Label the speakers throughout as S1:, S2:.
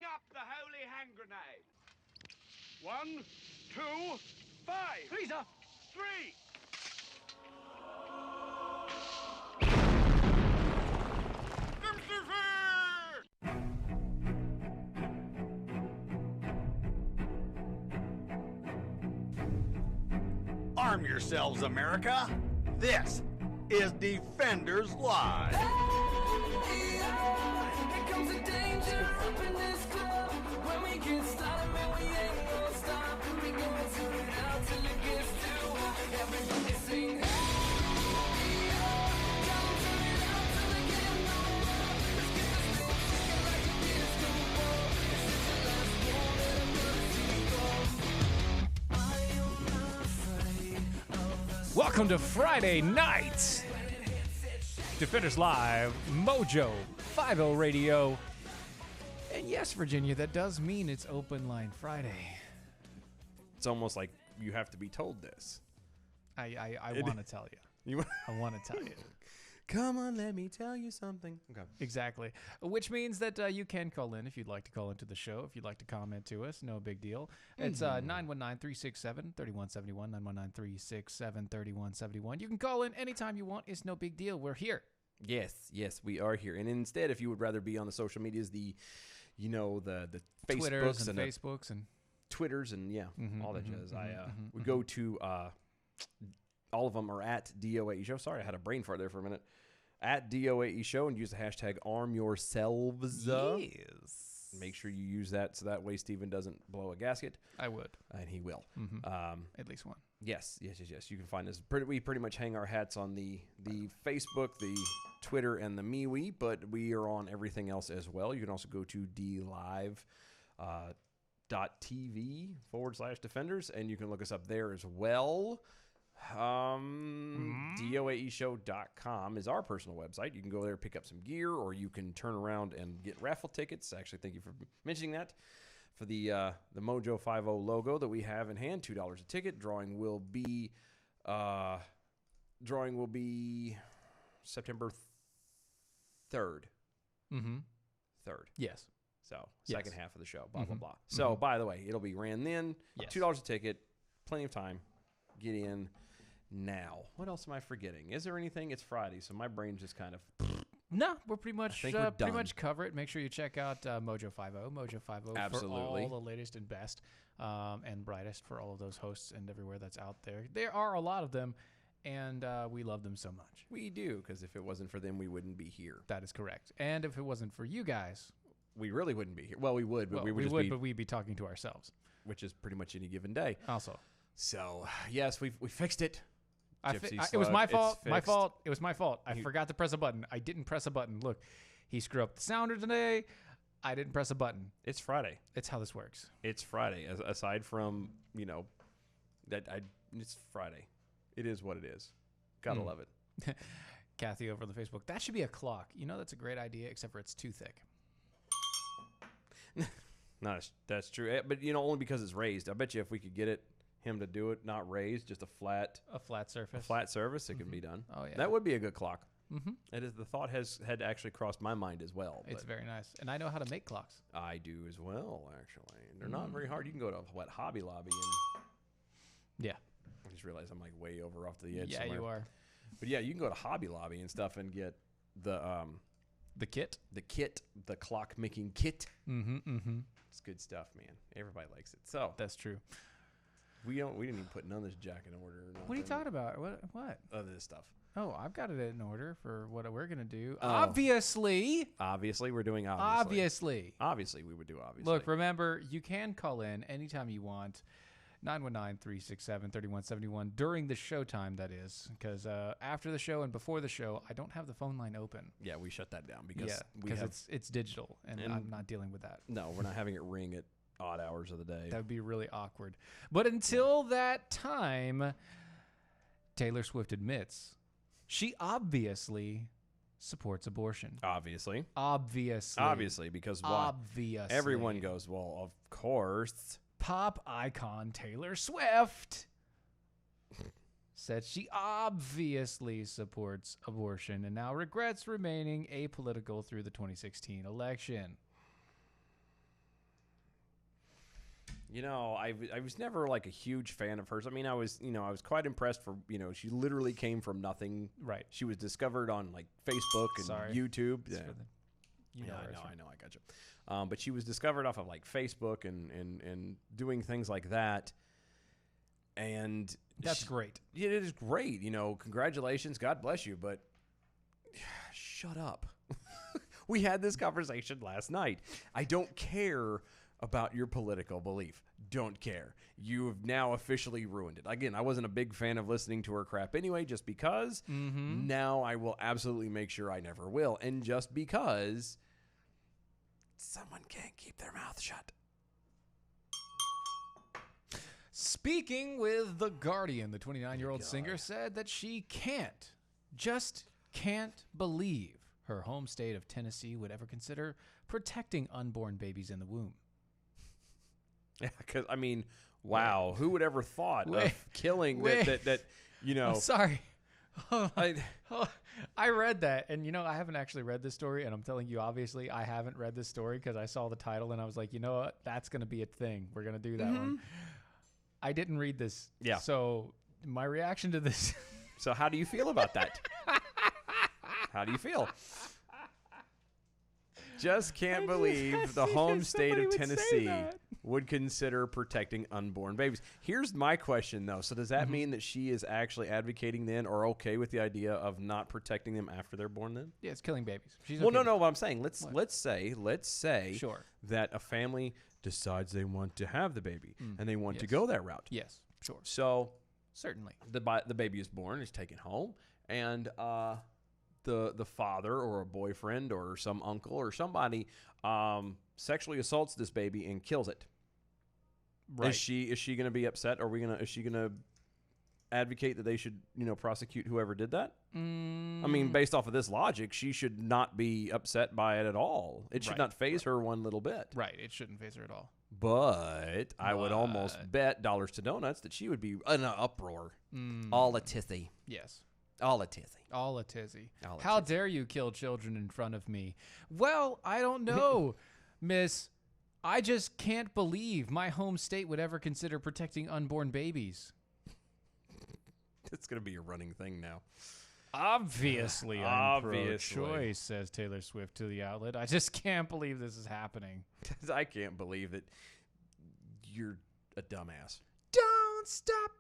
S1: Up the holy hand grenade. 1, 2, 5.
S2: Freezer!
S1: 3.
S3: Arm yourselves, America. This is Defenders Live.
S4: Here comes the danger up in this club. When we get started, man, we ain't gonna stop. We gonna turn it out till it gets too hot. Everybody sing, hey, come turn it out till it get no more. Let's get this thing shaking like a disco ball. This is the last one and I'm gonna see you go. I am not afraid of the
S2: Welcome to Friday night. Defenders Live, Mojo 50 Radio. And yes, Virginia, that does mean it's Open Line Friday.
S5: It's almost like you have to be told this.
S2: I want to tell you.
S5: You
S2: I want to tell you.
S5: Come on, let me tell you something. Okay.
S2: Exactly. Which means that you can call in if you'd like to call into the show, if you'd like to comment to us. No big deal. It's 919-367-3171, 919-367-3171. You can call in anytime you want. It's no big deal. We're here.
S5: Yes, we are here. And instead, if you would rather be on the social medias, the Facebooks
S2: Twitters and
S5: the
S2: Facebooks and
S5: Twitters and all that jazz. We go to all of them are at DOAE Show. Sorry, I had a brain fart there for a minute. At DOAE Show and use the hashtag arm yourselves.
S2: yes.
S5: Make sure you use that so that way Steven doesn't blow a gasket.
S2: I would.
S5: And he will.
S2: At least one.
S5: Yes. You can find us. We pretty much hang our hats on the Facebook, the Twitter, and the MeWe, but we are on everything else as well. You can also go to dlive.tv/defenders, and you can look us up there as well. DOAEshow.com is our personal website. You can go there, pick up some gear, or you can turn around and get raffle tickets. Actually, thank you for mentioning that. For the Mojo 50 logo that we have in hand, $2 a ticket. Drawing will be September 3rd.
S2: Mm-hmm.
S5: 3rd.
S2: Yes.
S5: So
S2: Yes.
S5: second half of the show. Blah blah blah. So by the way, it'll be ran then.
S2: Yes.
S5: $2 a ticket. Plenty of time. Get in now. What else am I forgetting? Is there anything? It's Friday, so my brain's just kind of.
S2: No, we're pretty much
S5: think we're done.
S2: cover it. Make sure you check out Mojo 50
S5: Absolutely.
S2: for all the latest and best and brightest for all of those hosts and everywhere that's out there. There are a lot of them, and we love them so much.
S5: We do, because if it wasn't for them, we wouldn't be here.
S2: That is correct. And if it wasn't for you guys,
S5: We really wouldn't be here. Well, we would, but
S2: well,
S5: we would
S2: we
S5: just
S2: would,
S5: be,
S2: but we'd be talking to ourselves.
S5: which is pretty much any given day.
S2: Also,
S5: So yes, we fixed it. Gypsy
S2: it was my
S5: Slug,
S2: fault.
S5: it's
S2: My
S5: fixed.
S2: fault. It was my fault. I forgot to press a button. I didn't press a button. Look, he screwed up the sounder today. I didn't press a button.
S5: It's Friday.
S2: It's how this works.
S5: It's Friday. Aside from it's Friday. It is what it is. Gotta love it.
S2: Kathy over on the Facebook. That should be a clock. You know, that's a great idea, except for it's too thick.
S5: That's true. But only because it's raised. I bet you if we could get him to do it, not raised, just a flat
S2: Surface.
S5: surface, it can be done.
S2: Oh, yeah.
S5: That would be a good clock. Mm-hmm. It is. The thought had actually crossed my mind as well.
S2: It's
S5: but
S2: very nice. And I know how to make clocks.
S5: I do as well, actually. They're not very hard. You can go to Hobby Lobby and
S2: Yeah.
S5: I just realized I'm like way over off to the edge.
S2: Yeah,
S5: somewhere.
S2: you are.
S5: But yeah, you can go to Hobby Lobby and stuff and get the
S2: kit?
S5: the clock making kit.
S2: Mm-hmm.
S5: It's good stuff, man. Everybody likes it. So
S2: That's true.
S5: we didn't even put none of this jack in order. Or
S2: What are you talking about? What?
S5: Other this stuff.
S2: Oh, I've got it in order for what we're going to do.
S5: Oh.
S2: Obviously.
S5: Obviously, we're doing obviously.
S2: Obviously.
S5: Obviously, we would do obviously.
S2: Look, remember, you can call in anytime you want. 919-367-3171 during the show time, that is. Because after the show and before the show, I don't have the phone line open.
S5: Yeah, we shut that down because
S2: it's digital, and I'm not dealing with that.
S5: No, we're not having it ring at odd hours of the day.
S2: That would be really awkward. But until that time, Taylor Swift admits she obviously supports abortion.
S5: Obviously, because why?
S2: Obviously.
S5: Everyone goes, well, of course.
S2: Pop icon Taylor Swift said she obviously supports abortion and now regrets remaining apolitical through the 2016 election.
S5: You know, I was never like a huge fan of hers. I mean, I was quite impressed for, she literally came from nothing.
S2: Right.
S5: She was discovered on like Facebook and
S2: Sorry.
S5: YouTube.
S2: It's
S5: Yeah.
S2: for the- you know
S5: Yeah,
S2: where it's from.
S5: I know, I got you. But she was discovered off of like Facebook and doing things like that. And
S2: That's great.
S5: Yeah, it is great. Congratulations. God bless you. But shut up. We had this conversation last night. I don't care about your political belief. Don't care. You have now officially ruined it. Again, I wasn't a big fan of listening to her crap anyway, just because.
S2: Mm-hmm.
S5: Now I will absolutely make sure I never will. And just because someone can't keep their mouth shut.
S2: Speaking with The Guardian, the 29-year-old singer said that she just can't believe her home state of Tennessee would ever consider protecting unborn babies in the womb.
S5: Yeah, because, I mean, wow. Who would ever thought
S2: Wait.
S5: of killing
S2: Wait.
S5: that
S2: I'm sorry.
S5: I,
S2: I read that, and I haven't actually read this story, and I'm telling you, obviously, I haven't read this story because I saw the title, and I was like, you know what? That's going to be a thing. We're going to do that one. I didn't read this.
S5: Yeah.
S2: So my reaction to this...
S5: So how do you feel about that? How do you feel? Just can't believe the home state of Tennessee would consider protecting unborn babies. Here's my question, though. So does that mean that she is actually advocating then or okay with the idea of not protecting them after they're born then?
S2: Yeah, it's killing babies. She's
S5: Well,
S2: okay
S5: no.
S2: with
S5: What I'm saying, let's say
S2: Sure.
S5: that a family decides they want to have the baby and they want to
S2: Yes.
S5: go that route.
S2: it. Yes, sure.
S5: So
S2: Certainly.
S5: the baby is born, is taken home, and the father or a boyfriend or some uncle or somebody sexually assaults this baby and kills it.
S2: Right.
S5: Is she going to be upset? Is she going to advocate that they should prosecute whoever did that? I mean, based off of this logic, she should not be upset by it at all. It should
S2: Right.
S5: not phase her one little bit.
S2: Right. It shouldn't phase her at all.
S5: But I would almost bet dollars to donuts that she would be in an uproar. All a tizzy.
S2: Yes.
S5: All a tizzy.
S2: All a tizzy.
S5: All a
S2: How
S5: tizzy.
S2: dare you kill children in front of me? Well, I don't know, miss. I just can't believe my home state would ever consider protecting unborn babies.
S5: It's going to be a running thing now.
S2: Obviously, I'm
S5: Obviously.
S2: pro-choice, says Taylor Swift to the outlet. I just can't believe this is happening.
S5: I can't believe that you're a dumbass.
S2: Don't stop.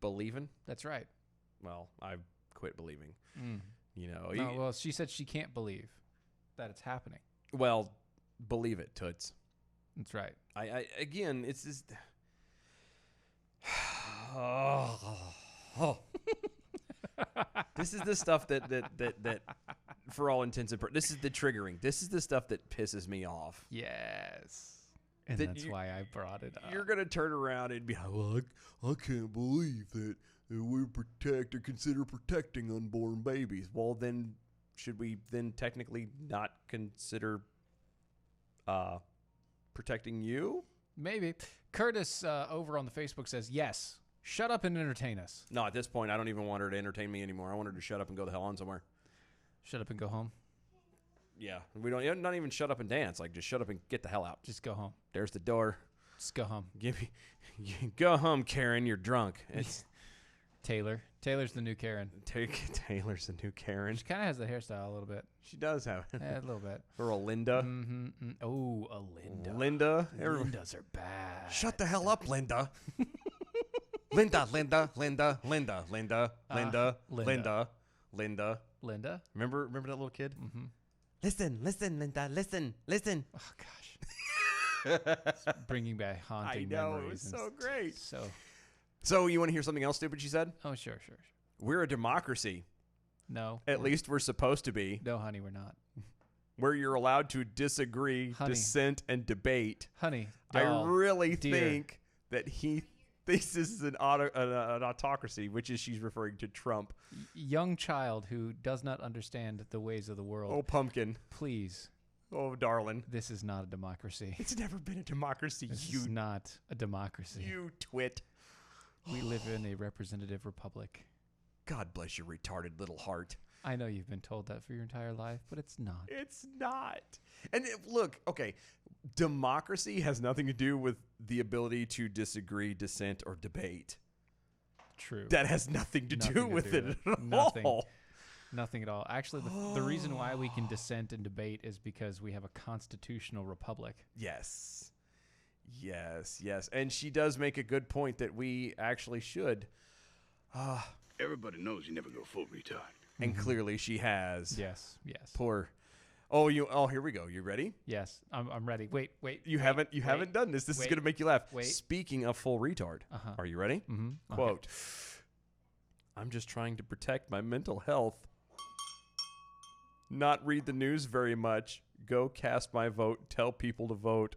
S5: Believing?
S2: That's right.
S5: Well, I've quit believing.
S2: No, well, she said she can't believe that it's happening.
S5: Well, believe it, Toots.
S2: That's right.
S5: I again, it's just. This is the stuff that for all intents and purposes, this is the triggering. This is the stuff that pisses me off.
S2: Yes. And
S5: That
S2: that's why I brought it up.
S5: You're gonna turn around and be like, "Well, I can't believe that we protect or consider protecting unborn babies." Well, then, should we then technically not consider protecting you?
S2: Maybe. Curtis over on the Facebook says, yes, shut up and entertain us.
S5: No, at this point, I don't even want her to entertain me anymore. I want her to shut up and go the hell on somewhere.
S2: Shut up and go home.
S5: Yeah, we don't not even shut up and dance. Like, just shut up and get the hell out.
S2: Just go home.
S5: There's the door.
S2: Just go home.
S5: Give me, go home, Karen. You're drunk. It's
S2: Taylor. Taylor's the new Karen.
S5: Taylor's the new Karen.
S2: She kind of has the hairstyle a little bit.
S5: She does have it.
S2: Yeah, a little bit.
S5: Or a Linda.
S2: Mm-hmm. Oh, a Linda.
S5: Linda.
S2: Lindas are bad.
S5: Shut the hell up, Linda. Linda.
S2: Linda.
S5: Remember that little kid? Mm-hmm. Listen, Linda. Listen.
S2: Oh, gosh. It's bringing back haunting memories.
S5: It was
S2: and
S5: so great.
S2: So,
S5: you want to hear something else stupid she said?
S2: oh, sure.
S5: We're a democracy.
S2: No.
S5: At least we're supposed to be.
S2: No, honey, we're not.
S5: Where you're allowed to disagree,
S2: Honey.
S5: dissent, and debate.
S2: Honey,
S5: I
S2: doll,
S5: really
S2: dear.
S5: think that he thinks this is an autocracy, which is she's referring to Trump.
S2: Young child who does not understand the ways of the world.
S5: Oh, pumpkin.
S2: Please,
S5: Oh, darling.
S2: this is not a democracy.
S5: It's never been a democracy,
S2: This
S5: you
S2: is not a democracy.
S5: twit.
S2: We live in a representative republic.
S5: God bless your retarded little heart.
S2: I know you've been told that for your entire life, but it's not.
S5: It's not. And look, okay, democracy has nothing to do with the ability to disagree, dissent, or debate.
S2: True.
S5: That has nothing to do
S2: Nothing to
S5: with
S2: do
S5: it
S2: with
S5: at
S2: Nothing.
S5: all.
S2: Nothing at all. Actually, the reason why we can dissent and debate is because we have a constitutional republic.
S5: Yes. And she does make a good point that we actually should.
S1: Everybody knows you never go full retard.
S5: And clearly she has.
S2: Yes.
S5: Poor. Oh, here we go. You ready?
S2: Yes. I'm ready. Wait.
S5: You haven't done this. This is
S2: wait,
S5: going to make you laugh.
S2: wait.
S5: Speaking of full retard.
S2: Uh-huh.
S5: Are you ready?
S2: Mm-hmm.
S5: Quote. I'm just trying to protect my mental health. Not read the news very much. Go cast my vote. Tell people to vote.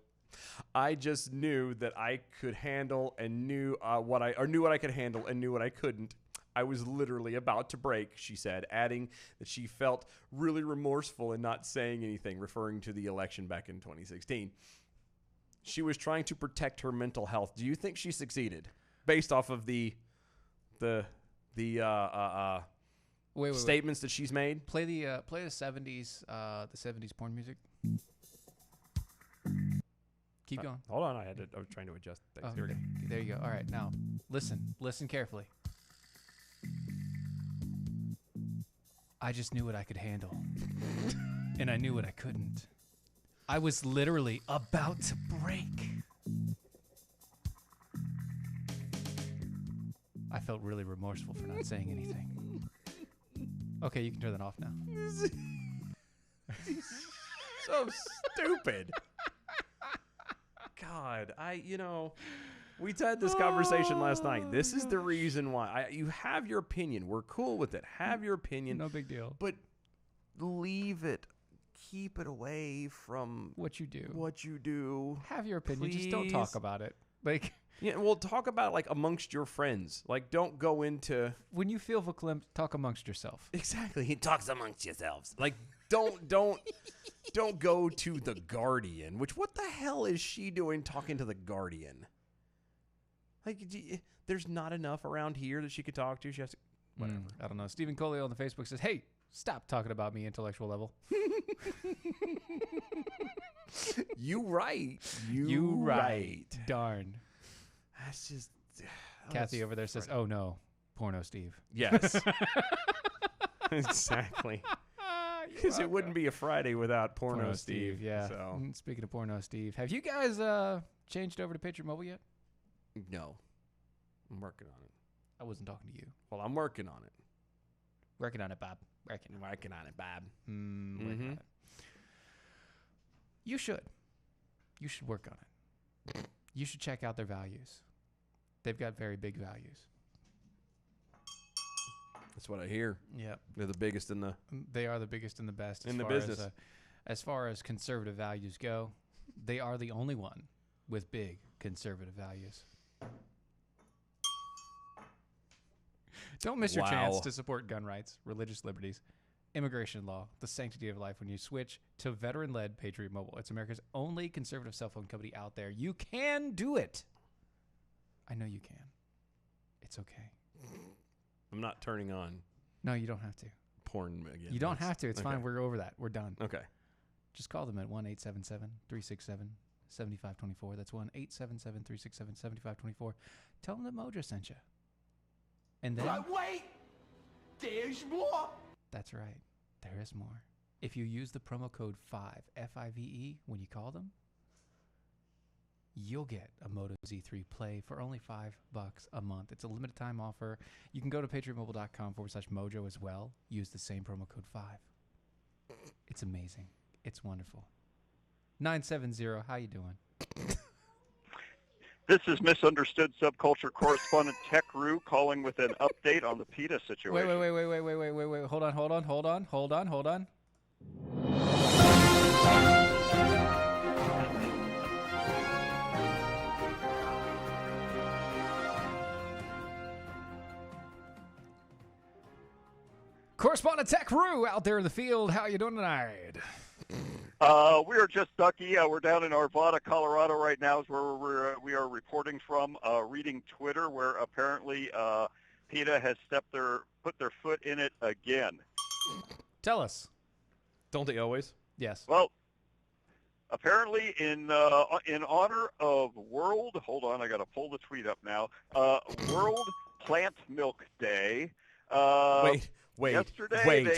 S5: I just knew that I could handle and knew what I could handle and knew what I couldn't. I was literally about to break, she said, adding that she felt really remorseful in not saying anything, referring to the election back in 2016. She was trying to protect her mental health. Do you think she succeeded based off of the
S2: Wait.
S5: statements that she's made?
S2: Play the 70s porn music. Keep going.
S5: Hold on, I was trying to adjust things. Here we go.
S2: There you go. All right, now listen carefully. I just knew what I could handle, and I knew what I couldn't. I was literally about to break. I felt really remorseful for not saying anything. Okay, you can turn that off now.
S5: So stupid. God, we had this conversation last night. This is the reason why. You have your opinion. We're cool with it. Have your opinion.
S2: No big deal.
S5: But leave it. Keep it away from
S2: What you do.
S5: what you do.
S2: Have your opinion. Just don't talk
S5: Please.
S2: about it. Like,
S5: Yeah, well, talk about it like amongst your friends. Like, don't go into
S2: when you feel verklempt, talk amongst yourself.
S5: exactly. He talks amongst yourselves. Like, don't go to the Guardian. Which what the hell is she doing talking to the Guardian? Like, there's not enough around here that she could talk to. She has to. Whatever.
S2: I don't know. Stephen Coley on the Facebook says, "Hey, stop talking about me intellectual level."
S5: You right.
S2: You right. Darn.
S5: That's just.
S2: Kathy over there says, "Oh no, porno Steve."
S5: Yes. Exactly. Because it wouldn't be a Friday without porno, Steve.
S2: Yeah.
S5: So
S2: Speaking of porno Steve, have you guys changed over to Patriot Mobile yet?
S5: no, I'm working on it.
S2: I wasn't talking to you.
S5: Well, I'm working on it.
S2: Working on it, Bob.
S5: Working on it, Bob.
S2: Working on it. You should. You should work on it. You should check out their values. They've got very big values.
S5: That's what I hear.
S2: Yep.
S5: They're the biggest in the.
S2: They are the biggest and the best
S5: In the
S2: far
S5: business.
S2: As far as conservative values go, they are the only one with big conservative values. Don't miss your chance
S5: Wow.
S2: to support gun rights, religious liberties, immigration law, the sanctity of life when you switch to veteran-led Patriot Mobile. It's America's only conservative cell phone company out there. You can do it. I know you can. It's okay.
S5: I'm not turning on
S2: No, you don't have to.
S5: porn again.
S2: You don't
S5: That's-
S2: have to. It's
S5: okay.
S2: fine. We're over that. We're done.
S5: Okay.
S2: Just call them at 1-877-367-7524. That's 1-877-367-7524. Tell them that Mojo sent you. And then,
S1: wait! There's more!
S2: that's right, there is more. If you use the promo code 5, F-I-V-E, when you call them, you'll get a Moto Z3 Play for only $5 a month. It's a limited time offer. You can go to patriotmobile.com/mojo as well. Use the same promo code 5. It's amazing. It's wonderful. 970, how you doing?
S6: This is misunderstood subculture correspondent Tech Roo calling with an update on the PETA situation.
S2: Wait. Hold on. Correspondent Tech Roo out there in the field. How you doing tonight?
S6: We are just ducky. We're down in Arvada, Colorado right now is where we are reporting from, reading Twitter where apparently PETA has put their foot in it again.
S2: Tell us.
S5: Don't they always?
S2: Yes.
S6: Well, apparently in honor of World. Hold on, I got to pull the tweet up now. World Plant Milk Day. Yesterday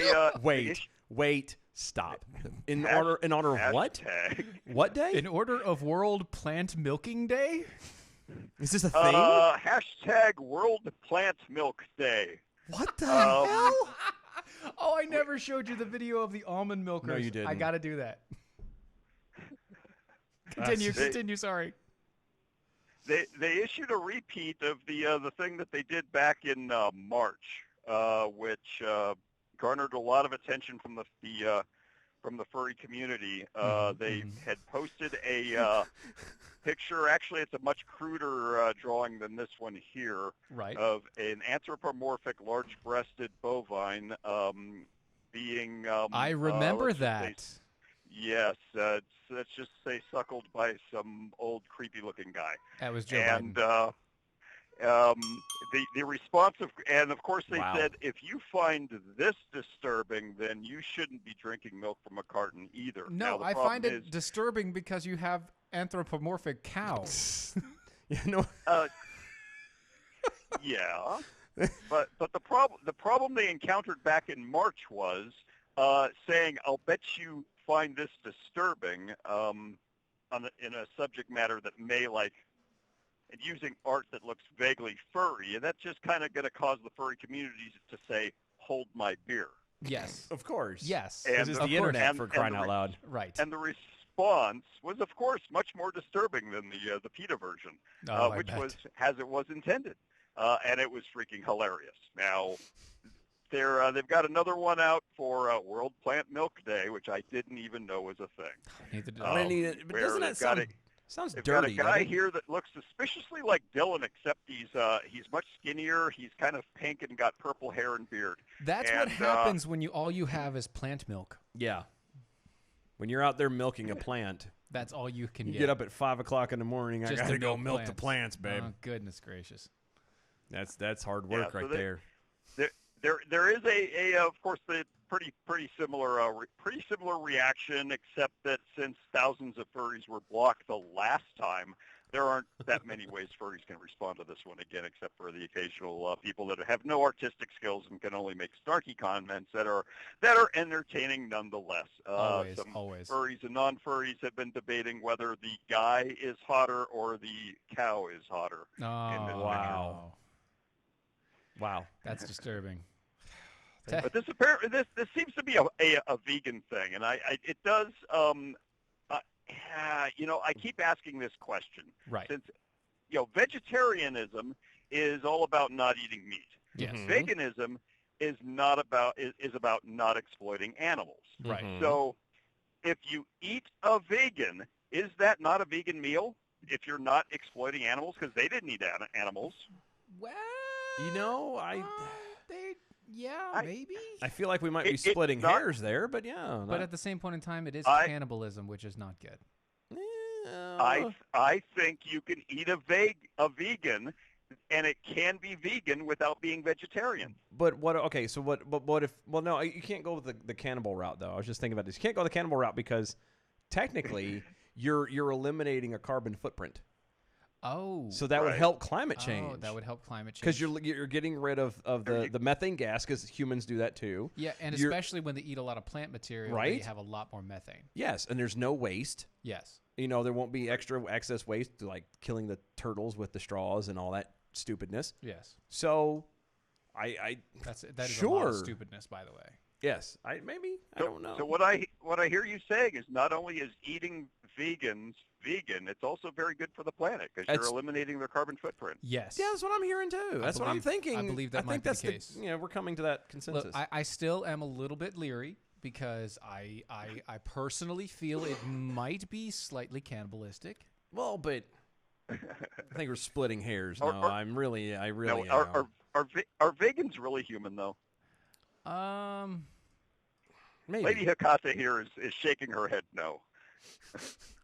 S5: Wait. Stop. In honor of what?
S6: Hashtag.
S5: What day?
S2: In order of World Plant Milking Day?
S5: Is this a thing?
S6: Hashtag World Plant Milk Day.
S5: What the hell?
S2: Oh, I never showed you the video of the almond milkers.
S5: No, you didn't.
S2: I got to do that. Continue, sorry.
S6: They issued a repeat of the thing that they did back in March, which garnered a lot of attention from the furry community. They had posted a picture. Actually, it's a much cruder drawing than this one here.
S2: Right.
S6: Of an anthropomorphic, large-breasted bovine being.
S2: I remember that.
S6: Yes, let's just say suckled by some old creepy-looking guy.
S2: That was Joe
S6: And
S2: Biden.
S6: the response of course they
S5: Wow.
S6: said, if you find this disturbing, then you shouldn't be drinking milk from a carton either. Now,
S2: No,
S6: the
S2: I
S6: problem
S2: find it
S6: is,
S2: disturbing because you have anthropomorphic cows.
S5: Yeah, no.
S6: yeah, but the problem they encountered back in March was saying, I'll bet you find this disturbing in a subject matter that may and using art that looks vaguely furry, and that's just kind of going to cause the furry communities to say, hold my beer.
S2: Yes.
S5: Of course.
S2: Yes.
S6: And
S5: This is
S6: of
S5: the
S6: course-
S5: internet
S6: and-
S5: for
S6: and
S5: crying
S6: the
S5: out
S6: re-
S5: loud.
S2: Right.
S6: And the response was, of course, much more disturbing than the PETA version,
S2: Oh, I
S6: which
S2: bet.
S6: was as it was intended, and it was freaking hilarious. Now, they've got another one out for World Plant Milk Day, which I didn't even know was a thing.
S2: Neither did
S5: I
S2: I.
S5: don't need it, but
S6: where
S5: doesn't that
S6: they've got
S5: sound sounds
S6: They've
S5: dirty?
S6: got a guy
S5: doesn't it?
S6: here that looks suspiciously like Dylan, except he's much skinnier. He's kind of pink and got purple hair and beard.
S2: That's
S6: and,
S2: what happens when all you have is plant milk.
S5: Yeah. When you're out there milking a plant,
S2: That's all you can
S5: you
S2: get.
S5: get up at 5 o'clock in the morning. I
S2: Just
S5: gotta
S2: to
S5: go
S2: milk
S5: milk the plants, babe.
S2: Oh, goodness gracious.
S5: That's hard work
S6: so
S5: right
S6: they-
S5: there.
S6: There is of course, the pretty similar reaction, except that since thousands of furries were blocked the last time, there aren't that many ways furries can respond to this one again, except for the occasional people that have no artistic skills and can only make snarky comments that are entertaining nonetheless.
S2: Always,
S6: Some
S2: always.
S6: furries and non-furries have been debating whether the guy is hotter or the cow is hotter.
S2: Oh,
S6: this
S5: Wow. Wow.
S2: That's disturbing.
S6: But this apparently this seems to be a vegan thing, and it does. I keep asking this question
S2: Right.
S6: since vegetarianism is all about not eating meat.
S2: Yes.
S5: Mhm.
S6: Veganism is about not exploiting animals.
S2: Right.
S5: Mhm.
S6: So if you eat a vegan, is that not a vegan meal? If you're not exploiting animals, because they didn't eat animals.
S2: Well,
S5: You know, I
S2: maybe.
S5: feel like we might be
S6: It's
S5: splitting
S6: not-
S5: hairs there, but yeah.
S2: But at the same point in time, it is
S6: I-
S2: cannibalism, which is not good.
S6: I think you can eat a vegan, and it can be vegan without being vegetarian.
S5: But what? Okay, so what? But what if? Well, no, you can't go with the cannibal route though. I was just thinking about this. You can't go the cannibal route because technically you're eliminating a carbon footprint.
S2: Oh.
S5: So that would
S6: Right.
S5: help climate change.
S2: Oh, that would help climate change.
S5: because you're getting rid of the methane gas because humans do that too.
S2: Yeah, and
S5: you're-
S2: especially when they eat a lot of plant material, they
S5: Right?
S2: have a lot more methane.
S5: Yes, and there's no waste.
S2: Yes.
S5: You know, there won't be excess waste like killing the turtles with the straws and all that stupidness.
S2: Yes.
S5: So, I
S2: That is a lot of
S5: Sure.
S2: stupidness, by the way.
S5: yes, I don't know.
S6: So what I hear you saying is not only is eating vegans vegan, it's also very good for the planet because
S5: It's-
S6: you're eliminating their carbon footprint.
S2: Yes.
S5: Yeah, that's what I'm hearing too. That's what I'm
S2: believe-
S5: thinking.
S2: I believe that
S5: think
S2: might be the
S5: that's
S2: case.
S5: we're coming to that consensus.
S2: Look, I still am a little bit leery because I personally feel it might be slightly cannibalistic.
S5: well, but I think we're splitting hairs now.
S6: Or-
S5: I really
S6: Now,
S5: am.
S6: are vegans really human though?
S5: Maybe.
S6: Lady Hikata here is shaking her head no.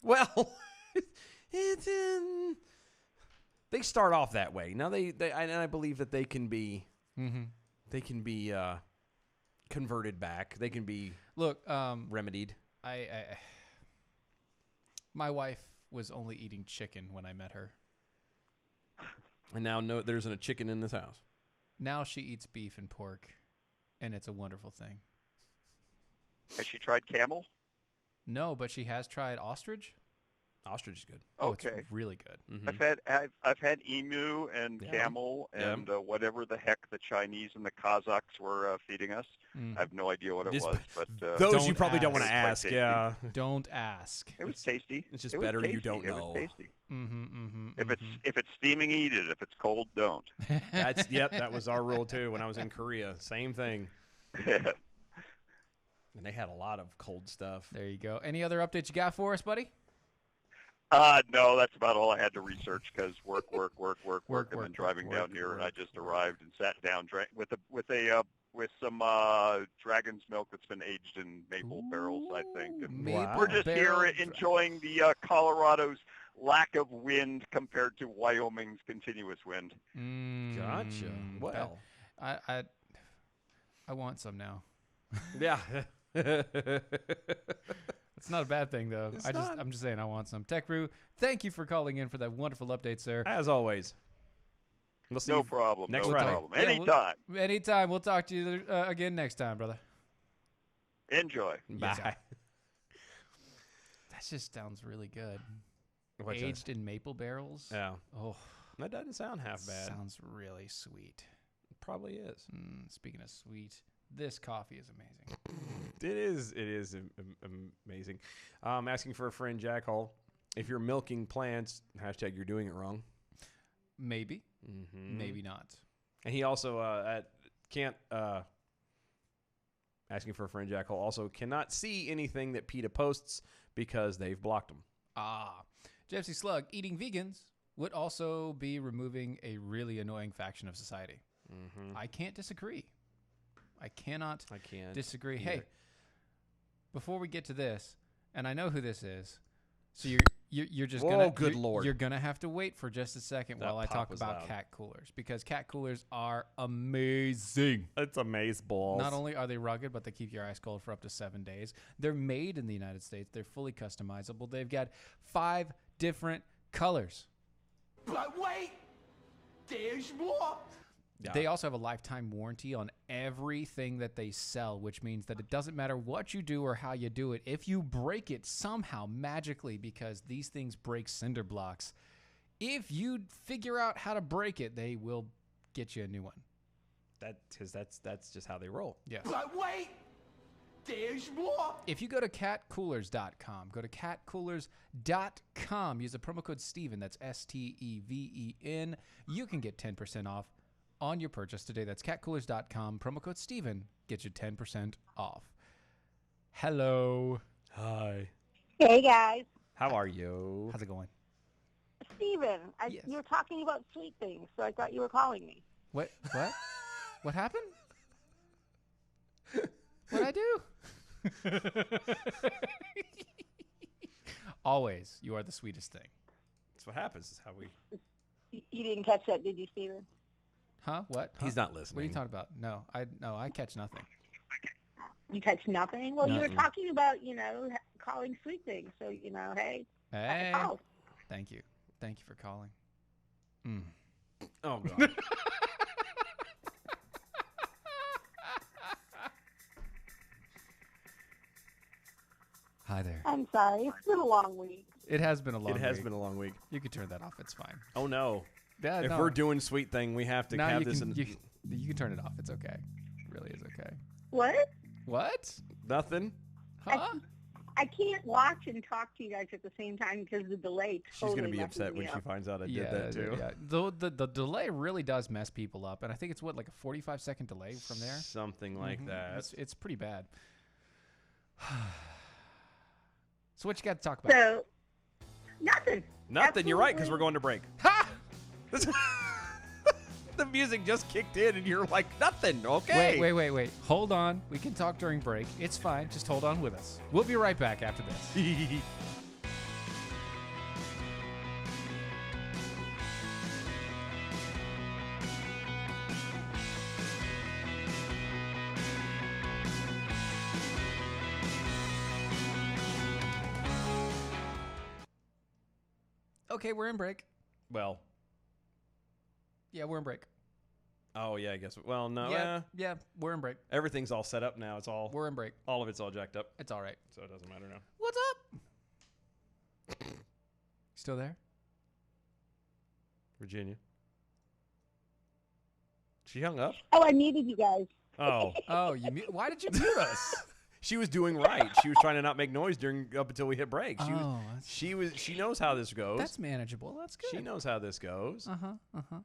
S5: Well, it's they start off that way. Now I believe that they can be converted back. They can be
S2: Look,
S5: remedied.
S2: I My wife was only eating chicken when I met her.
S5: And now there isn't a chicken in this house.
S2: Now she eats beef and pork, and it's a wonderful thing.
S6: Has she tried camel?
S2: No, but she has tried ostrich.
S5: Ostrich is good.
S2: Oh,
S6: Okay.
S2: it's really good.
S5: Mhm.
S6: I've had emu and
S5: Yeah.
S6: camel
S5: Yeah.
S6: and whatever the heck the Chinese and the Kazakhs were feeding us.
S2: Mm.
S6: I have no idea what it
S5: This-
S6: was, but
S5: Those you
S2: Don't
S5: probably don't want to
S6: ask.
S5: ask. Yeah.
S2: Don't ask.
S6: it was tasty.
S5: It's just
S6: It was
S5: better you
S6: tasty.
S5: don't
S6: It
S5: know.
S6: was tasty. If it's steaming, eat it. If it's cold, don't.
S5: That's that was our rule too when I was in Korea. Same thing. And they had a lot of cold stuff.
S2: There you go. Any other updates you got for us, buddy?
S6: No, that's about all I had to research because work. I've been
S2: work,
S6: driving
S5: work,
S6: down here, and I
S5: work.
S6: just arrived and sat down, drank with some dragon's milk that's been aged in maple barrels, I think. And
S2: Maple
S6: we're just
S2: barrel
S6: here
S2: dra-
S6: enjoying the Colorado's lack of wind compared to Wyoming's continuous wind.
S5: Gotcha.
S2: Mm,
S5: Well,
S2: I want some now.
S5: yeah.
S2: It's not a bad thing though.
S5: It's
S2: I'm just saying I want some. Tech Brew, thank you for calling in for that wonderful update, sir.
S5: As always. We'll see
S6: No
S5: you
S6: problem.
S5: next
S6: no
S5: Friday.
S6: problem.
S2: Yeah,
S6: Anytime.
S2: Anytime. We'll talk to you again next time, brother.
S6: Enjoy.
S2: Yes,
S5: Bye.
S2: That just sounds really good.
S5: What's that?
S2: Aged in maple barrels.
S5: Yeah.
S2: Oh,
S5: That doesn't sound half bad.
S2: sounds really sweet.
S5: It probably is.
S2: Speaking of sweet, this coffee is amazing.
S5: It is amazing. Asking for a friend, Jack Hall. If you're milking plants, hashtag you're doing it wrong.
S2: Maybe,
S5: Mm-hmm.
S2: maybe not.
S5: And he also asking for a friend, Jack Hall, also cannot see anything that PETA posts because they've blocked him.
S2: Gypsy Slug, eating vegans would also be removing a really annoying faction of society.
S5: Mm-hmm.
S2: I can't disagree. I cannot
S5: I can't
S2: disagree.
S5: either.
S2: Hey, before we get to this, and I know who this is, so you're just
S5: Whoa,
S2: gonna
S5: good
S2: you're-
S5: Lord.
S2: you're gonna have to wait for just a second
S5: That
S2: while I
S5: pop
S2: talk
S5: was
S2: about
S5: loud.
S2: cat coolers, because cat coolers are amazing.
S5: It's amazeballs.
S2: Not only are they rugged, but they keep your ice cold for up to 7 days. They're made in the United States. They're fully customizable. They've got 5 different colors.
S4: But wait, there's more.
S5: Yeah.
S2: They also have a lifetime warranty on everything that they sell, which means that it doesn't matter what you do or how you do it. If you break it somehow magically, because these things break cinder blocks, if you figure out how to break it, they will get you a new one.
S5: Because that's just how they roll.
S2: Yes.
S4: But wait, there's more.
S2: If you go to catcoolers.com, go to catcoolers.com, use the promo code Steven, that's STEVEN, you can get 10% off on your purchase today. That's catcoolers.com, promo code Steven, get you 10% off. Hello.
S5: Hi.
S7: Hey guys,
S5: How are you?
S2: How's it going?
S7: Steven,
S2: Yes.
S7: you were talking about sweet things, so I thought you were calling me.
S2: What? What happened? What'd I do? Always, you are the sweetest thing.
S5: That's what happens. Is how we.
S7: You didn't catch that, did you, Steven?
S2: Huh? What?
S5: He's
S2: Huh?
S5: not listening.
S2: What are you talking about? No, I catch nothing.
S7: You catch nothing? Well, you
S2: Nothing.
S7: were talking about, calling sweet things, so, hey,
S2: Hey.
S7: I called.
S2: Thank you. Thank you for calling. Mm.
S5: Oh god.
S2: Hi there.
S7: I'm sorry, it's been a long week.
S2: It has been a long
S5: It has
S2: week.
S5: been a long week.
S2: You can turn that off. It's fine.
S5: Oh no.
S2: Yeah,
S5: If
S2: no.
S5: we're doing sweet thing, we have to
S2: now
S5: have
S2: you
S5: this
S2: can,
S5: in
S2: you can turn it off. It's okay. It really is okay.
S7: What?
S2: What?
S5: nothing.
S2: Huh?
S7: I can't watch and talk to you guys at the same time because the delay
S5: She's
S7: totally
S5: gonna be
S7: messes
S5: upset
S7: me
S5: when she
S7: up.
S5: finds out I did that too.
S2: Yeah. The delay really does mess people up, and I think it's like a 45-second delay from there.
S5: Something like
S2: Mhm.
S5: that.
S2: It's pretty bad. So what you got to talk about?
S7: So, nothing.
S5: Nothing. You're right, because we're
S7: Absolutely.
S5: going to break.
S2: Ha!
S5: The music just kicked in, and you're like, nothing. Okay.
S2: Wait. Hold on. We can talk during break. It's fine. Just hold on with us. We'll be right back after this. Okay, we're in break.
S5: Well,
S2: Yeah, we're in break.
S5: oh yeah, I guess. Well, no,
S2: Yeah, we're in break.
S5: everything's all set up now. It's all
S2: We're in break.
S5: all of it's all jacked up,
S2: It's all right.
S5: so it doesn't matter now.
S2: What's up? Still there?
S5: Virginia. She hung up.
S7: Oh, I muted you guys.
S5: Oh,
S2: Oh, why did you mute us?
S5: she was doing right. She was trying to not make noise up until we hit break. She knows how this goes.
S2: That's manageable. That's good.
S5: She knows how this goes.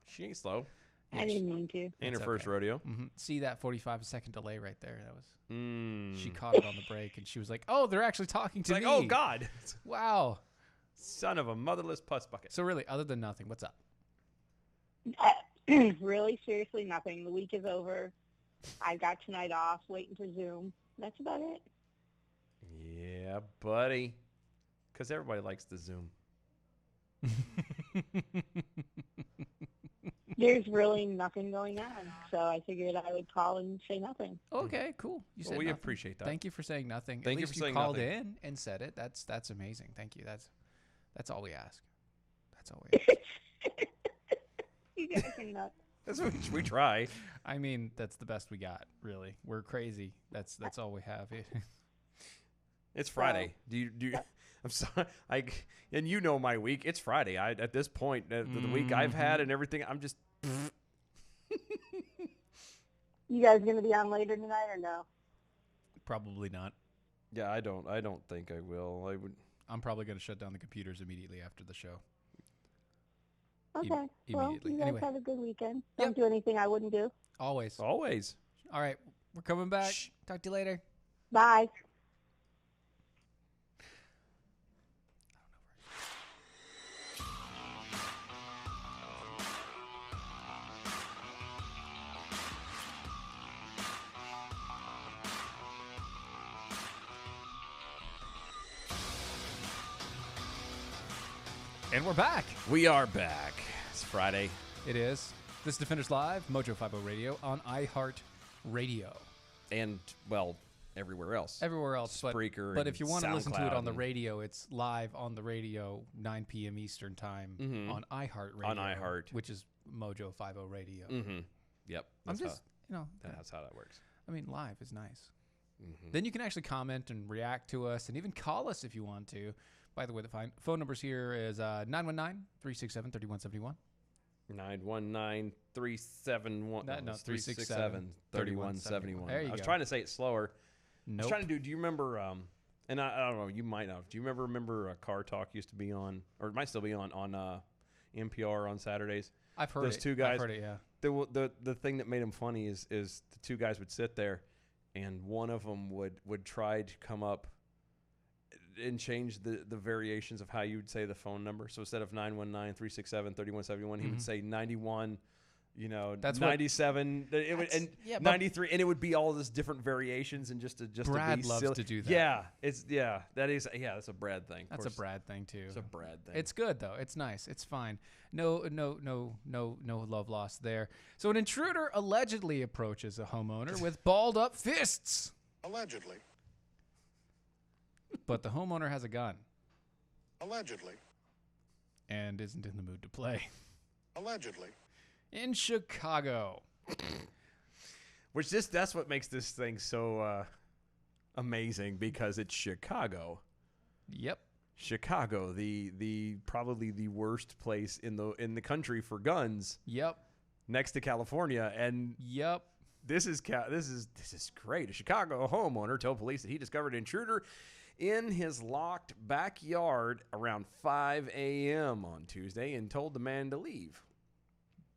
S5: She ain't slow.
S7: I didn't mean to.
S5: Ain't her
S2: That's
S5: first
S2: okay.
S5: rodeo.
S2: See that 45-second delay right there? That was. She
S5: Mm.
S2: caught it on the break, and she was like, "Oh, they're actually talking
S5: It's
S2: to
S5: like,
S2: me."
S5: oh God,
S2: Wow.
S5: son of a motherless puss bucket.
S2: So really, other than nothing, what's up?
S7: Really, seriously, nothing. The week is over. I've got tonight off, waiting for Zoom. That's about it.
S5: Yeah, buddy. Because everybody likes the Zoom.
S7: There's really nothing going on, so I figured I would call and say nothing.
S2: Okay, cool. You
S5: Well,
S2: said
S5: we
S2: nothing.
S5: appreciate that.
S2: Thank you for saying nothing.
S5: Thank
S2: At
S5: you
S2: least
S5: for saying
S2: called
S5: nothing.
S2: in and said it. That's amazing. Thank you. That's all we ask. That's all we ask.
S7: You guys are nuts.
S5: That's what we try.
S2: I mean, that's the best we got. Really, we're crazy. That's all we have.
S5: It's Friday. Do you? I'm sorry. And you know my week. It's Friday. At this point, the week I've had and everything, I'm just.
S7: You guys going to be on later tonight or no?
S2: Probably not.
S5: Yeah, I don't think I will. I would.
S2: I'm probably going to shut down the computers immediately after the show.
S7: Okay. Well,
S2: immediately.
S7: you guys
S2: Anyway.
S7: have a good weekend.
S2: Yep.
S7: Don't do anything I wouldn't do.
S2: Always.
S5: Always.
S2: All right, we're coming back. Talk to you later.
S7: Bye.
S2: And we're back.
S5: We are back. It's Friday.
S2: It is. This is Defenders Live, Mojo 50 Radio on iHeart Radio.
S5: And, well, everywhere else.
S2: Everywhere else.
S5: Spreaker
S2: But
S5: and
S2: if you want to listen to it
S5: SoundCloud
S2: on the
S5: and-
S2: radio, it's live on the radio, 9 p.m. Eastern Time on iHeart Radio.
S5: On iHeart.
S2: Which is Mojo 50 Radio.
S5: Mm-hmm. Yep.
S2: I'm
S5: That's
S2: just,
S5: that's how that works.
S2: I mean, live is nice.
S5: Mm-hmm.
S2: Then you can actually comment and react to us and even call us if you want to. By the way, the phone numbers here is 919-367-3171.
S5: 919-371.
S2: No,
S5: 367-3171.
S2: There you
S5: I was
S2: go.
S5: trying to say it slower. I was
S2: Nope.
S5: trying to do you remember, and I don't know, you might not. Do you remember Car Talk used to be on, or it might still be on NPR on Saturdays?
S2: I've heard
S5: Those
S2: it.
S5: two guys.
S2: I've heard it, yeah.
S5: The thing that made him funny is the two guys would sit there, and one of them would try to come up and change the variations of how you would say the phone number. So instead of 919-367-3171, he would say 91,
S2: That's what-
S5: 97, it would, and
S2: yeah, but-
S5: 93, and it would be all this different variations and just to
S2: Brad
S5: be
S2: loves
S5: silly.
S2: to do that.
S5: Yeah, that's a Brad thing. Of
S2: That's
S5: course.
S2: a Brad thing too.
S5: It's a Brad thing.
S2: It's good though. It's nice. It's fine. No love lost there. So an intruder allegedly approaches a homeowner with balled up fists,
S8: Allegedly.
S2: but the homeowner has a gun
S8: Allegedly.
S2: and isn't in the mood to play.
S8: Allegedly.
S2: In Chicago,
S5: that's what makes this thing so amazing, because it's Chicago.
S2: yep,
S5: Chicago, the probably the worst place in the country for guns,
S2: yep,
S5: next to California, and
S2: yep.
S5: this is great. A Chicago homeowner told police that he discovered an intruder in his locked backyard around 5 a.m. on Tuesday and told the man to leave.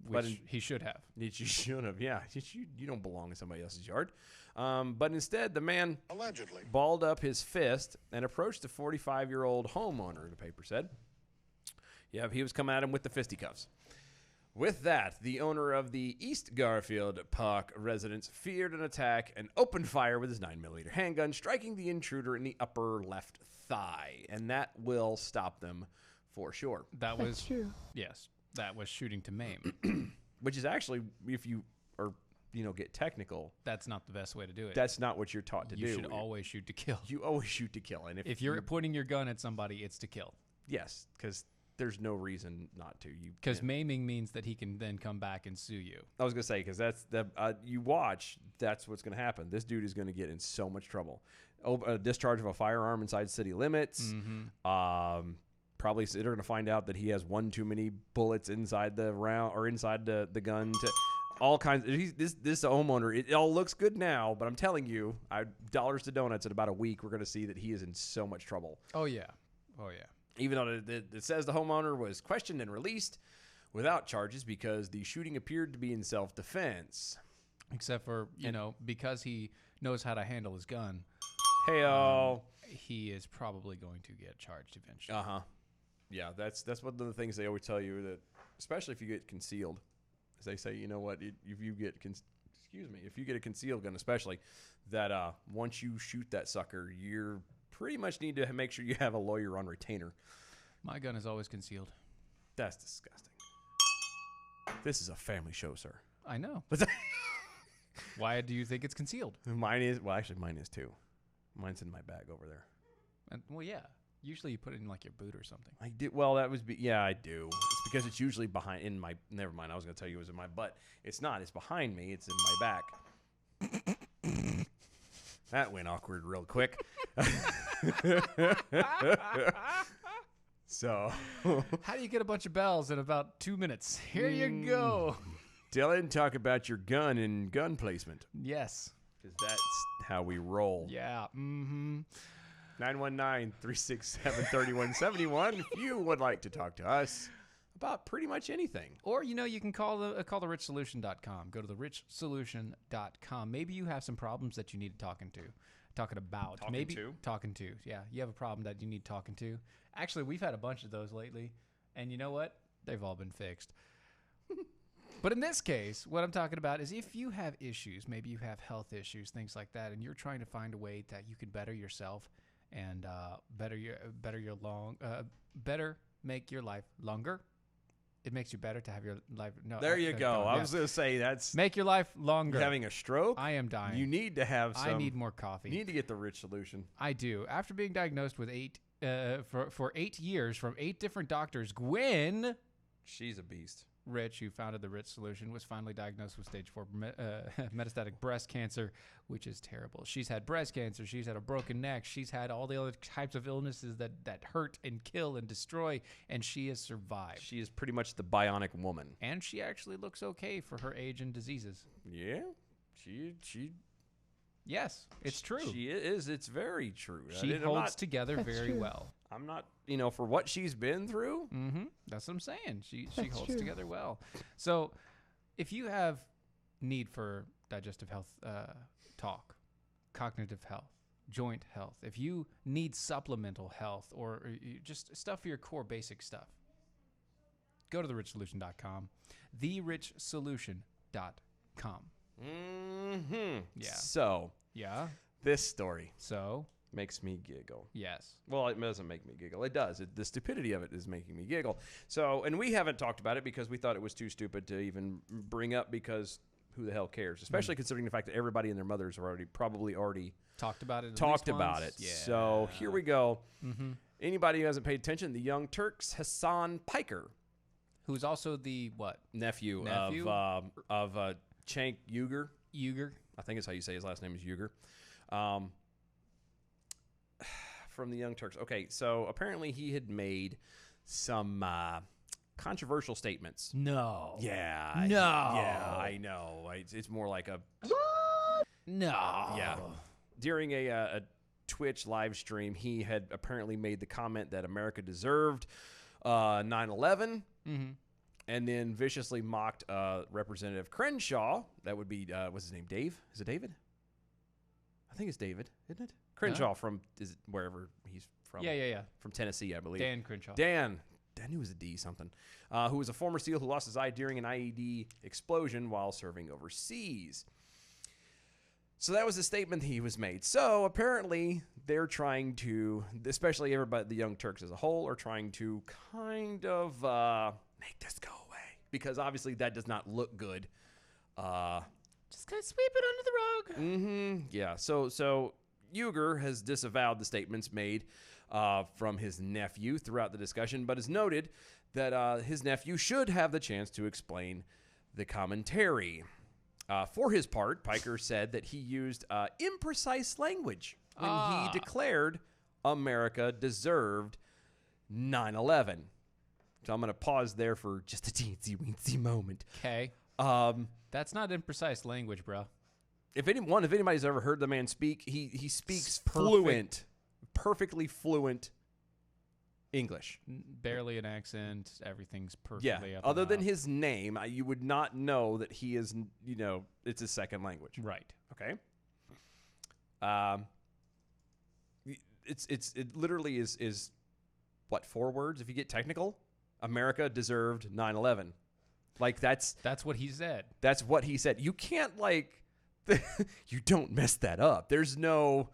S2: Which he should have.
S5: You should have, yeah. You don't belong in somebody else's yard. But instead, the man
S8: Allegedly.
S5: balled up his fist and approached the 45-year-old homeowner, the paper said. Yeah, he was coming at him with the fisticuffs. With that, the owner of the East Garfield Park residence feared an attack and opened fire with his 9mm handgun, striking the intruder in the upper left thigh. And that will stop them for sure.
S2: That was
S7: True.
S2: yes. That was shooting to maim.
S5: Which is actually, if you are, get technical,
S2: That's not the best way to do it.
S5: that's not what you're taught to
S2: you
S5: do.
S2: should always shoot to kill.
S5: You always shoot to kill. And
S2: If you're pointing your gun at somebody, it's to kill.
S5: yes, because there's no reason not to.
S2: Because maiming means that he can then come back and sue you.
S5: I was gonna say because that's you watch. That's what's gonna happen. This dude is gonna get in so much trouble. A discharge of a firearm inside city limits. Probably they're gonna find out that he has one too many bullets inside the round or inside the gun. To all kinds. This homeowner. It all looks good now, but I'm telling you, dollars to donuts in about a week, we're gonna see that he is in so much trouble.
S2: Oh yeah.
S5: Even though it says the homeowner was questioned and released without charges because the shooting appeared to be in self-defense.
S2: Except for, because he knows how to handle his gun, he is probably going to get charged eventually.
S5: Yeah, that's one of the things they always tell you, that especially if you get concealed, as they say, you know what, if you get a concealed gun, especially, that once you shoot that sucker, you're pretty much need to make sure you have a lawyer on retainer.
S2: My gun is always concealed.
S5: That's disgusting. This is a family show, sir.
S2: I know. Why do you think it's concealed?
S5: Mine is too. Mine's in my bag over there.
S2: Yeah. Usually you put it in like your boot or something.
S5: I did. Well, I do. It's because it's usually behind in my. Never mind. I was going to tell you it was in my butt. It's not. It's behind me. It's in my back. That went awkward real quick. So,
S2: how do you get a bunch of bells in about 2 minutes? Here you go.
S5: Dylan, talk about your gun and gun placement.
S2: Yes.
S5: Because that's how we roll.
S2: Yeah.
S5: 919-367-3171 if you would like to talk to us about pretty much anything.
S2: Or, you can call therichsolution.com. Go to therichsolution.com. Maybe you have some problems that you need talking about. Talking to. Yeah, you have a problem that you need talking to. Actually, we've had a bunch of those lately. And you know what? They've all been fixed. But in this case, what I'm talking about is if you have issues, maybe you have health issues, things like that, and you're trying to find a way that you can better yourself and better make your life longer. It makes you better to have your life. No,
S5: there you go. I was going to say that's
S2: make your life longer.
S5: You're having a stroke.
S2: I am dying.
S5: You need to have some.
S2: I need more coffee.
S5: You need to get the Rich Solution.
S2: I do. After being diagnosed with for 8 years from 8 different doctors, Gwen,
S5: she's a beast.
S2: Rich, who founded the Rich Solution, was finally diagnosed with stage 4 metastatic breast cancer, which is terrible. She's had breast cancer. She's had a broken neck. She's had all the other types of illnesses that hurt and kill and destroy, and she has survived.
S5: She is pretty much the bionic woman.
S2: And she actually looks okay for her age and diseases.
S5: Yeah,
S2: Yes, it's true.
S5: She is. It's very true.
S2: She holds together very well.
S5: I'm not, for what she's been through.
S2: Mm-hmm. That's what I'm saying. She holds together well. So if you have need for digestive health talk, cognitive health, joint health, if you need supplemental health or just stuff for your core basic stuff, go to therichsolution.com, therichsolution.com.
S5: Mm-hmm.
S2: Yeah.
S5: So, this story makes me giggle.
S2: Yes.
S5: Well, it doesn't make me giggle. It does. The stupidity of it is making me giggle. So, and we haven't talked about it because we thought it was too stupid to even bring up, because who the hell cares? Especially considering the fact that everybody and their mothers are probably already
S2: talked about it.
S5: Yeah. So here we go. Mm-hmm. Anybody who hasn't paid attention, the Young Turks, Hassan Piker,
S2: who's also the
S5: nephew? of Cenk Uygur. I think it's how you say his last name is Uygur. From the Young Turks. Okay, so apparently he had made some controversial statements.
S2: No.
S5: Yeah.
S2: No.
S5: Yeah, I know. It's more like a...
S2: No.
S5: Yeah. During a Twitch live stream, he had apparently made the comment that America deserved 9/11.
S2: Mm-hmm.
S5: And then viciously mocked Representative Crenshaw. That would be, what's his name, Dave? Is it David? I think it's David, isn't it? Crenshaw is it wherever he's from.
S2: Yeah.
S5: From Tennessee, I believe.
S2: Dan Crenshaw.
S5: Dan knew it was a D something. Who was a former SEAL who lost his eye during an IED explosion while serving overseas. So that was the statement he was made. So apparently they're trying to, especially everybody, the Young Turks as a whole, are trying to kind of make this go away, because obviously that does not look good.
S2: Just kind of sweep it under the rug.
S5: Mm-hmm. Yeah. So Uyghur has disavowed the statements made from his nephew throughout the discussion, but has noted that his nephew should have the chance to explain the commentary. For his part, Piker said that he used imprecise language when he declared America deserved 9/11. So I'm going to pause there for just a teensy-weensy moment.
S2: Okay. That's not imprecise language, bro.
S5: If anybody's ever heard the man speak, he speaks fluent, perfectly fluent English.
S2: Barely an accent. Everything's perfectly
S5: Yeah.
S2: up.
S5: Other
S2: and
S5: than
S2: out.
S5: his name, you would not know that he is, it's his second language.
S2: Right.
S5: Okay. It literally is what, 4 words if you get technical? America deserved 9/11. Like that's
S2: what he said.
S5: That's what he said. You can't you don't mess that up. There's no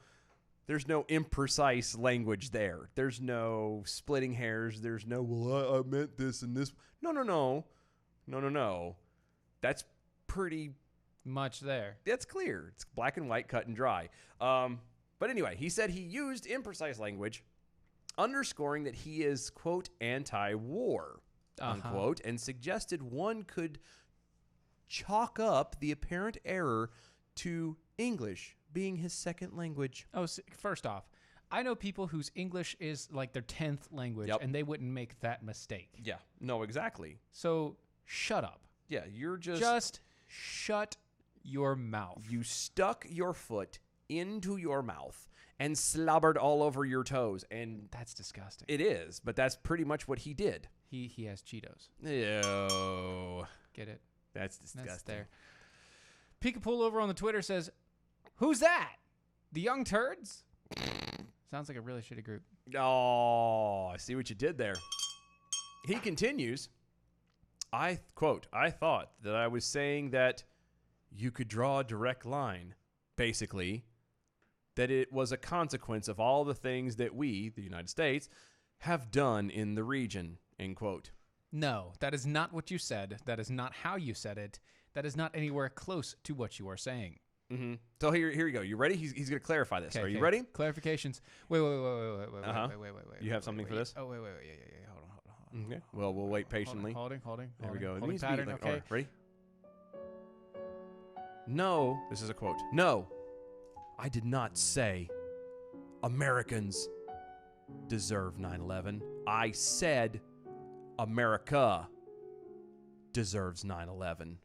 S5: imprecise language there. There's no splitting hairs. There's no, well, I meant this and this. No. That's pretty
S2: much there.
S5: That's clear. It's black and white, cut and dry. But anyway, he said he used imprecise language, underscoring that he is, quote, anti-war, unquote, and suggested one could chalk up the apparent error to English being his second language.
S2: Oh, first off, I know people whose English is like their 10th language,
S5: Yep.
S2: and they wouldn't make that mistake.
S5: Yeah, no, exactly.
S2: So shut up.
S5: Yeah, you're
S2: just shut your mouth.
S5: You stuck your foot into your mouth and slobbered all over your toes, and
S2: that's disgusting.
S5: It is, but that's pretty much what he did.
S2: He has Cheetos.
S5: Ew.
S2: Get it?
S5: That's disgusting.
S2: That's there. Peekapool over on the Twitter says, "Who's that? The Young Turds?" Sounds like a really shitty group.
S5: Oh, I see what you did there. He continues, I thought that I was saying that you could draw a direct line, basically, that it was a consequence of all the things that we, the United States, have done in the region, end quote.
S2: No, that is not what you said. That is not how you said it. That is not anywhere close to what you are saying.
S5: Mm-hmm. So here you go. You ready? He's going to clarify this. Are you ready?
S2: Clarifications. Wait.
S5: You have something for this?
S2: Oh, wait. Yeah. Hold on.
S5: Okay. Well, we'll wait patiently.
S2: Holding.
S5: There we go. It
S2: Holding
S5: needs to be
S2: pattern,
S5: like,
S2: okay.
S5: all right, ready? No, this is a quote. No, I did not say Americans deserve 9/11. I said America deserves 9/11.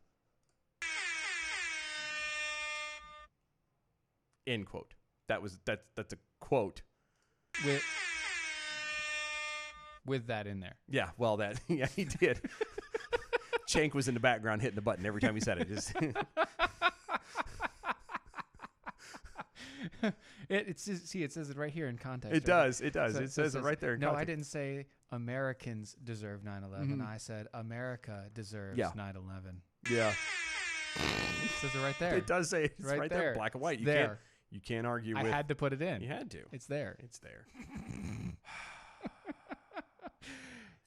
S5: End quote. That's a quote.
S2: With that in there.
S5: Yeah, well, yeah, he did. Chank was in the background hitting the button every time he said it.
S2: It says it right here in context.
S5: It does. It says it right there in
S2: No,
S5: context.
S2: I didn't say Americans deserve 9/11. I said America deserves 9/11.
S5: Yeah.
S2: It says it right there.
S5: It does say it's right there, black and white. You can't argue with.
S2: I had to put it in.
S5: You had to.
S2: It's there.
S5: It's there.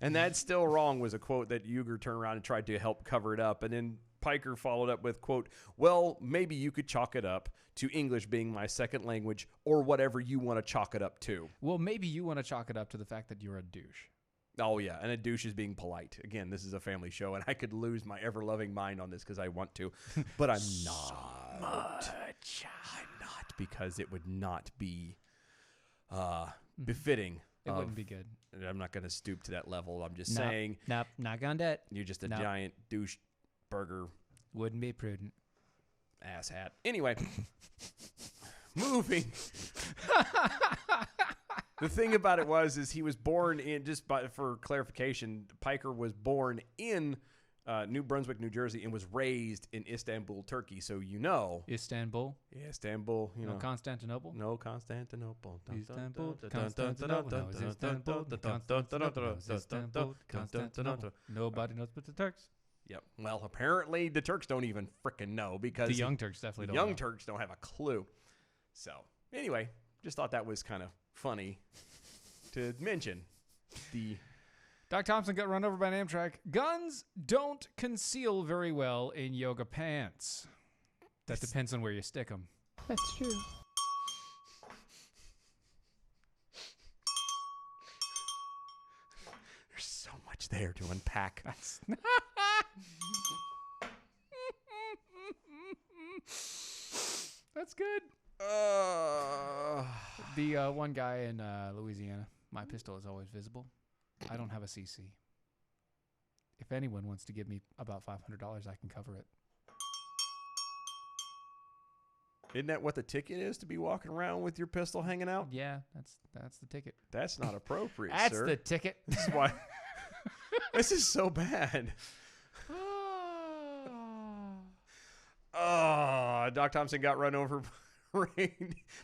S5: And that's still wrong was a quote that Uyghur turned around and tried to help cover it up. And then Piker followed up with, quote, well, maybe you could chalk it up to English being my second language or whatever you want to chalk it up to.
S2: Well, maybe you want to chalk it up to the fact that you're a douche.
S5: Oh, yeah. And a douche is being polite. Again, this is a family show, and I could lose my ever-loving mind on this because I want to. But I'm not. I'm not, because it would not be befitting.
S2: It wouldn't be good.
S5: I'm not going to stoop to that level. I'm just saying.
S2: Nope, not gonna do it.
S5: You're just a giant douche burger.
S2: Wouldn't be prudent.
S5: Ass hat. Anyway, moving. The thing about it is he was born in, for clarification, Piker was born in New Brunswick, New Jersey, and was raised in Istanbul, Turkey. So
S2: Istanbul.
S5: Istanbul.
S2: No Constantinople.
S5: No Constantinople.
S2: Istanbul. Constantinople. Constantinople. Nobody knows but the Turks.
S5: Yep. Well, apparently the Turks don't even frickin' know, because
S2: the Young Turks definitely don't.
S5: Young Turks don't have a clue. So anyway, just thought that was kind of funny to mention.
S2: Doc Thompson got run over by an Amtrak. Guns don't conceal very well in yoga pants. That depends on where you stick them.
S7: That's true.
S5: much there to unpack.
S2: That's good. The one guy in Louisiana, my pistol is always visible. I don't have a CC. If anyone wants to give me about $500, I can cover it.
S5: Isn't that what the ticket is, to be walking around with your pistol hanging out?
S2: Yeah, that's the ticket.
S5: That's not appropriate,
S2: That's
S5: sir.
S2: the ticket.
S5: This is why. This is so bad. Oh, Doc Thompson got run over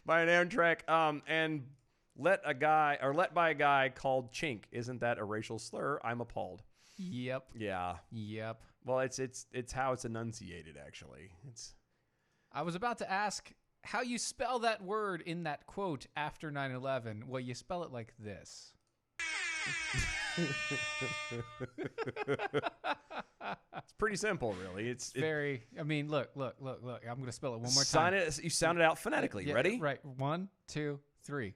S5: by an Amtrak and let by a guy called Chink. Isn't that a racial slur? I'm appalled.
S2: Yep.
S5: Yeah.
S2: Yep.
S5: Well, it's how it's enunciated, actually.
S2: I was about to ask how you spell that word in that quote after 9/11. Well, you spell it like this.
S5: It's pretty simple, really. It's
S2: very. I mean, look. I'm going to spell it one more
S5: sign
S2: time.
S5: You sound it out phonetically.
S2: Yeah,
S5: Ready?
S2: Right. 1, 2, 3.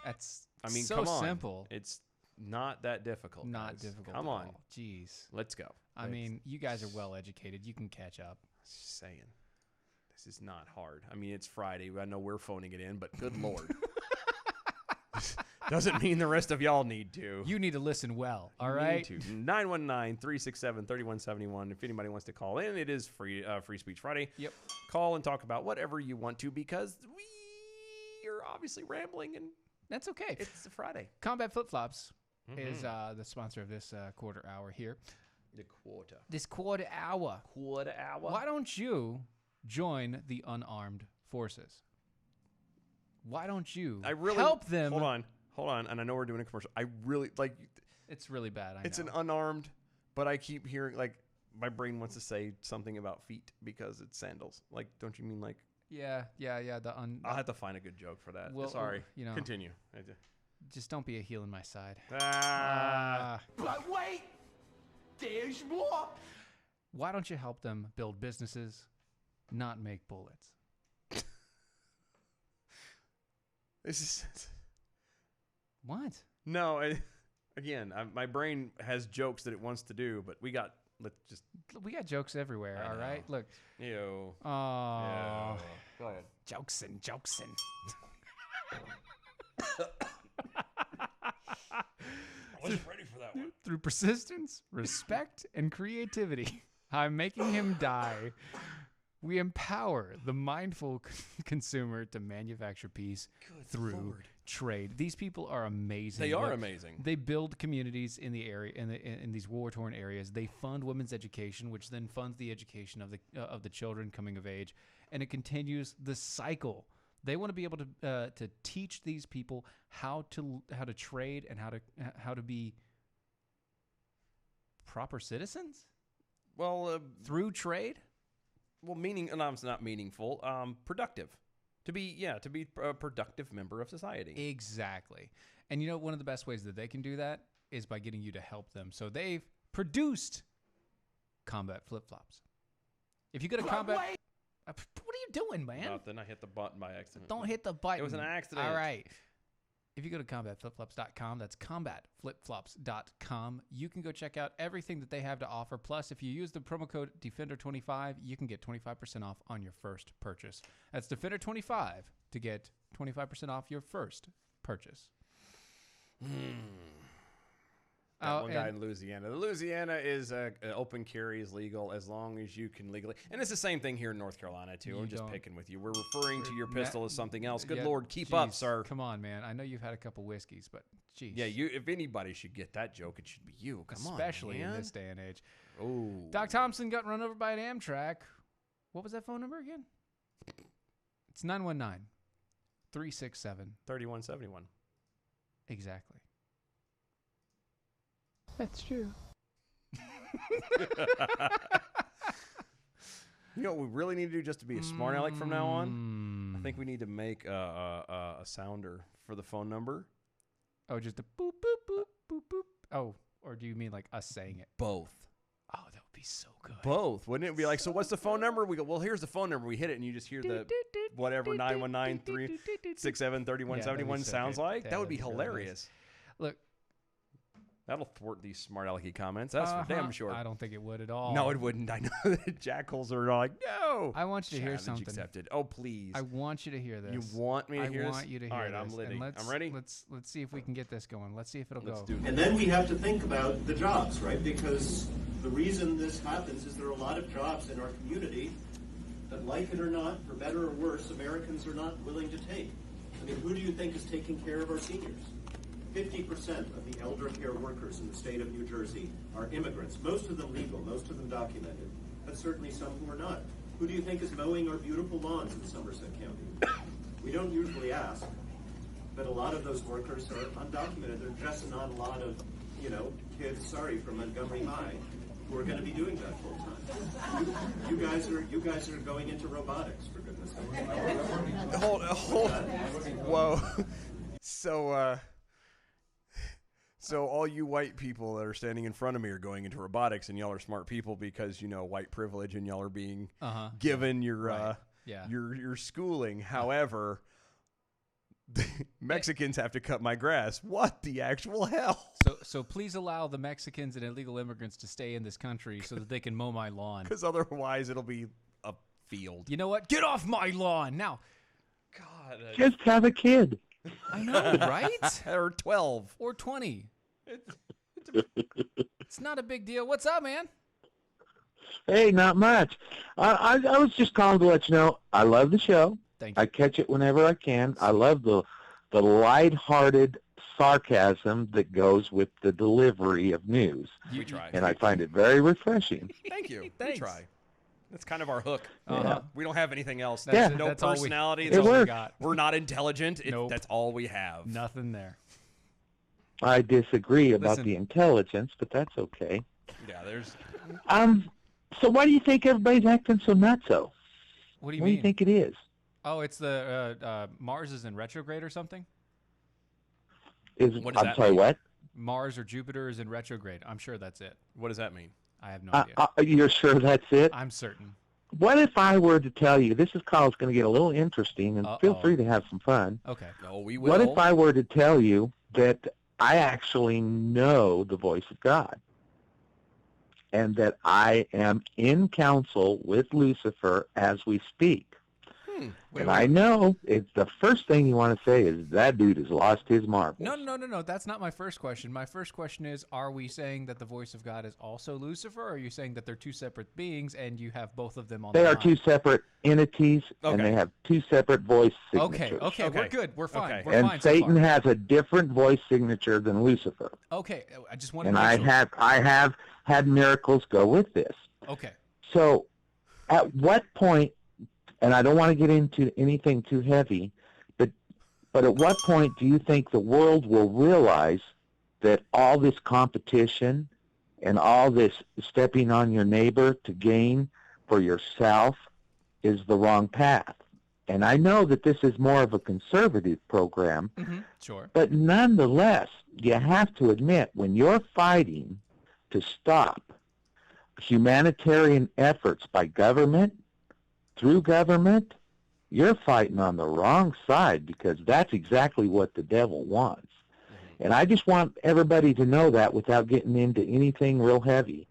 S2: That's.
S5: I mean,
S2: so
S5: come on.
S2: simple.
S5: It's not that difficult.
S2: Not
S5: guys.
S2: difficult.
S5: Come
S2: at
S5: on.
S2: all. Jeez.
S5: Let's go.
S2: I mean, you guys are well educated. You can catch up.
S5: Just saying. This is not hard. I mean, it's Friday. I know we're phoning it in, but good Lord. Doesn't mean the rest of y'all need to.
S2: You need to listen well. All
S5: You
S2: right.
S5: need to. 919-367-3171. If anybody wants to call in, it is Free Speech Friday.
S2: Yep.
S5: Call and talk about whatever you want to, because we are obviously rambling, and
S2: That's okay.
S5: it's a Friday.
S2: Combat Flip Flops is the sponsor of this quarter hour here.
S5: The quarter.
S2: This quarter hour.
S5: Quarter hour.
S2: Why don't you join the unarmed forces? Why don't you help them?
S5: Hold on. And I know we're doing a commercial. I really like.
S2: It's really bad. I
S5: It's
S2: know.
S5: an unarmed, but I keep hearing my brain wants to say something about feet because it's sandals. Like, don't you mean like?
S2: Yeah.
S5: I'll have to find a good joke for that.
S2: Well,
S5: Sorry.
S2: you know.
S5: Continue.
S2: Just don't be a heel in my side.
S4: But wait, there's more.
S2: Why don't you help them build businesses, not make bullets?
S5: This is
S2: What?
S5: no. My brain has jokes that it wants to do, but we got
S2: jokes everywhere.
S5: I
S2: All
S5: know.
S2: right. Look.
S5: Ew.
S2: Oh.
S5: Go ahead.
S2: Jokesin'.
S5: I wasn't ready for that one.
S2: Through persistence, respect, and creativity, I'm making him die. We empower the mindful consumer to manufacture peace through trade. These people are amazing.
S5: They are
S2: Look,
S5: amazing.
S2: They build communities in the area in these war-torn areas. They fund women's education, which then funds the education of the children coming of age, and it continues the cycle. They want to be able to teach these people how to trade and how to be proper citizens.
S5: Well,
S2: through trade.
S5: Well, it's not meaningful. Productive. To be a productive member of society.
S2: Exactly. And you know, one of the best ways that they can do that is by getting you to help them. So they've produced Combat Flip Flops. If you go to Combat, what are you doing, man?
S5: Nothing. I hit the button by accident.
S2: Don't hit the button.
S5: It was an accident.
S2: All right. If you go to combatflipflops.com, that's combatflipflops.com, you can go check out everything that they have to offer. Plus, if you use the promo code Defender25, you can get 25% off on your first purchase. That's Defender25 to get 25% off your first purchase.
S5: That one guy in Louisiana. Louisiana is open carry is legal as long as you can legally. And it's the same thing here in North Carolina, too. I'm just picking with you. We're referring to your pistol as something else. Good Lord, keep up, sir.
S2: Come on, man. I know you've had a couple whiskeys, but geez.
S5: Yeah, if anybody should get that joke, it should be you. Come on,
S2: especially in this day and age.
S5: Oh.
S2: Doc Thompson got run over by an Amtrak. What was that phone number again? It's 919-367-3171. Exactly. That's true.
S5: You know what we really need to do just to be a smart aleck from now on? I think we need to make a sounder for the phone number.
S2: Oh, just a boop, boop, boop, boop, boop. Oh, or do you mean like us saying it?
S5: Both.
S2: Oh, that would be so good.
S5: Both. Wouldn't it be like, so what's the phone number? We go, well, here's the phone number. We hit it, and you just hear the whatever 919-367-3171 sounds like. That would be hilarious.
S2: Look,
S5: That'll thwart these smart alecky comments. That's for damn sure.
S2: I don't think it would at all.
S5: No, it wouldn't. I know the jackals are all like, no.
S2: I want you to hear
S5: Challenge
S2: something.
S5: accepted. Oh, please.
S2: I want you to hear this.
S5: You want me to hear this?
S2: I want you to hear
S5: All right,
S2: this.
S5: I'm ready.
S2: And
S5: I'm ready.
S2: Let's see if we can get this going. Let's see if it'll
S5: Let's
S2: go.
S5: do this.
S9: And then we have to think about the jobs, right? Because the reason this happens is there are a lot of jobs in our community that, like it or not, for better or worse, Americans are not willing to take. I mean, who do you think is taking care of our seniors? 50% of the elder care workers in the state of New Jersey are immigrants, most of them legal, most of them documented, but certainly some who are not. Who do you think is mowing our beautiful lawns in Somerset County? We don't usually ask, but a lot of those workers are undocumented. There are just not a lot of, kids, from Montgomery High who are going to be doing that full time. You guys are going into robotics, for goodness sake.
S5: Hold. Whoa. So all you white people that are standing in front of me are going into robotics, and y'all are smart people because white privilege, and y'all are being given your your schooling. However, Mexicans have to cut my grass. What the actual hell?
S2: So please allow the Mexicans and illegal immigrants to stay in this country so that they can mow my lawn.
S5: Because otherwise it'll be a field.
S2: You know what? Get off my lawn now.
S5: God.
S10: Just have a kid.
S2: I know, right?
S5: Or 12.
S2: Or 20. It's not a big deal. What's up, man?
S10: Hey, not much. I was just calling to let you know I love the show.
S2: Thank you.
S10: I catch it whenever I can. I love the lighthearted sarcasm that goes with the delivery of news.
S5: We try.
S10: And I find it very refreshing.
S5: Thank you.
S2: Thanks.
S5: We try. That's kind of our hook.
S2: Uh-huh.
S5: We don't have anything else.
S2: That's
S5: No
S2: that's all we-
S5: personality.
S2: that's all we
S10: works.
S2: got.
S5: We're not intelligent.
S2: Nope.
S5: That's all we have.
S2: Nothing there.
S10: I disagree about
S2: Listen.
S10: the intelligence, but that's okay.
S5: Yeah, there's...
S10: So why do you think everybody's acting so nutso?
S2: What do you
S10: What
S2: mean?
S10: do you think it is?
S2: Oh, it's the Mars is in retrograde or something?
S5: What does
S10: I'm
S5: that
S10: sorry,
S5: mean?
S10: what?
S2: Mars or Jupiter is in retrograde. I'm sure that's it.
S5: What does that mean?
S2: I have no idea.
S10: You're sure that's it?
S2: I'm certain.
S10: What if I were to tell you, this call's going to get a little interesting, and feel
S2: Uh-oh.
S10: free to have some fun.
S2: Okay.
S5: No, we will.
S10: What if I were to tell you that I actually know the voice of God, and that I am in council with Lucifer as we speak? And I know it's the first thing you want to say is that dude has lost his marbles.
S2: No. That's not my first question. My first question is, are we saying that the voice of God is also Lucifer, or are you saying that they're two separate beings and you have both of them on
S10: They
S2: the
S10: are
S2: line?
S10: two separate entities, and
S5: Okay.
S10: they have two separate voice
S2: Okay,
S10: signatures.
S2: okay, we're good. We're fine.
S5: Okay.
S2: We're
S10: And
S2: fine so
S10: Satan
S2: far.
S10: has a different voice signature than Lucifer.
S2: Okay, I just want to
S10: And
S2: make sure.
S10: I have had miracles go with this.
S2: Okay.
S10: So, at what point, and I don't want to get into anything too heavy, but at what point do you think the world will realize that all this competition and all this stepping on your neighbor to gain for yourself is the wrong path? And I know that this is more of a conservative program,
S2: Sure.
S10: but nonetheless, you have to admit, when you're fighting to stop humanitarian efforts by government, through government, you're fighting on the wrong side, because that's exactly what the devil wants. And I just want everybody to know that, without getting into anything real heavy,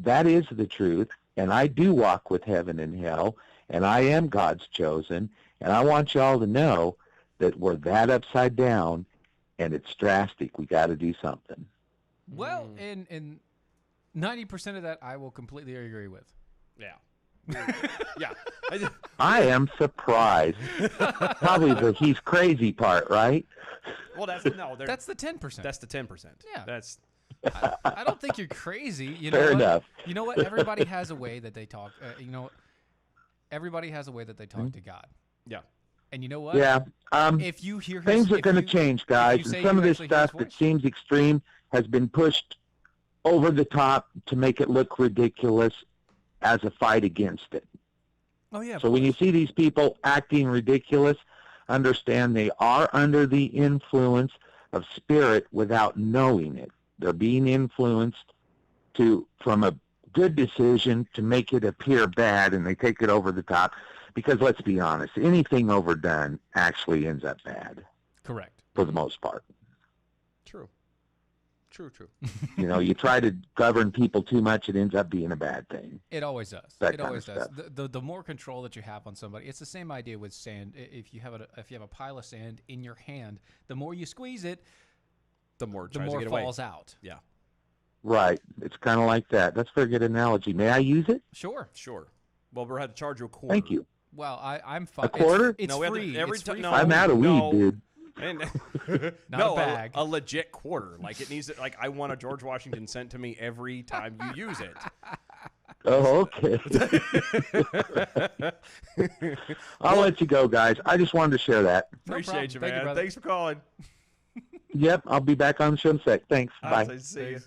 S10: that is the truth, and I do walk with heaven and hell, and I am God's chosen, and I want y'all to know that we're that upside down, and it's drastic. We got to do something.
S2: Well, in 90% of that, I will completely agree with.
S5: Yeah. Yeah.
S10: I am surprised. Probably the he's crazy part, right?
S5: Well, that's
S2: That's the 10%.
S5: That's the 10%.
S2: Yeah.
S5: That's
S2: I don't think you're crazy. You know
S10: Fair
S2: what?
S10: enough.
S2: You know what? Everybody has a way that they talk. Everybody has a way that they talk to God.
S5: Yeah.
S2: And you know what?
S10: Yeah.
S2: If you hear his,
S10: Things are
S2: if
S10: going to
S2: you-
S10: change,
S2: if
S10: guys.
S2: you
S10: And
S2: say
S10: some
S2: you
S10: of this
S2: actually hear his
S10: stuff that
S2: voice-
S10: seems extreme has been pushed over the top to make it look ridiculous as a fight against it.
S2: Oh yeah.
S10: So when you see these people acting ridiculous, understand they are under the influence of spirit without knowing it. They're being influenced from a good decision to make it appear bad, and they take it over the top. Because let's be honest, anything overdone actually ends up bad
S2: Correct.
S10: for the most part.
S5: true. True.
S10: You know, you try to govern people too much, it ends up being a bad thing.
S2: It always does.
S10: That
S2: It
S10: kind
S2: always
S10: of
S2: does.
S10: stuff.
S2: The more control that you have on somebody, it's the same idea with sand. If you have a pile of sand in your hand, the more you squeeze it,
S5: The more it
S2: the
S5: tries
S2: more
S5: to
S2: it
S5: get away.
S2: falls out.
S5: Yeah.
S10: Right. It's kind of like that. That's a very good analogy. May I use it?
S2: Sure.
S5: Well, we're had to charge you a quarter.
S10: Thank you.
S2: Well, I'm fine.
S10: A quarter?
S2: It's
S5: No, we have to-
S2: free.
S5: every
S2: It's
S5: ti-
S2: free
S5: no.
S2: for
S10: I'm out of
S5: no.
S10: weed, dude.
S5: And
S2: Not
S5: no,
S2: a bag.
S5: a legit quarter. Like it needs. Like I want a George Washington sent to me every time you use it.
S10: Oh, okay. I'll let you go, guys. I just wanted to share that.
S2: No
S5: Appreciate
S2: problem.
S5: you,
S2: Thank you,
S5: man.
S2: brother.
S5: Thanks for calling.
S10: Yep, I'll be back on the show in a sec. Thanks. Bye.
S5: I see you.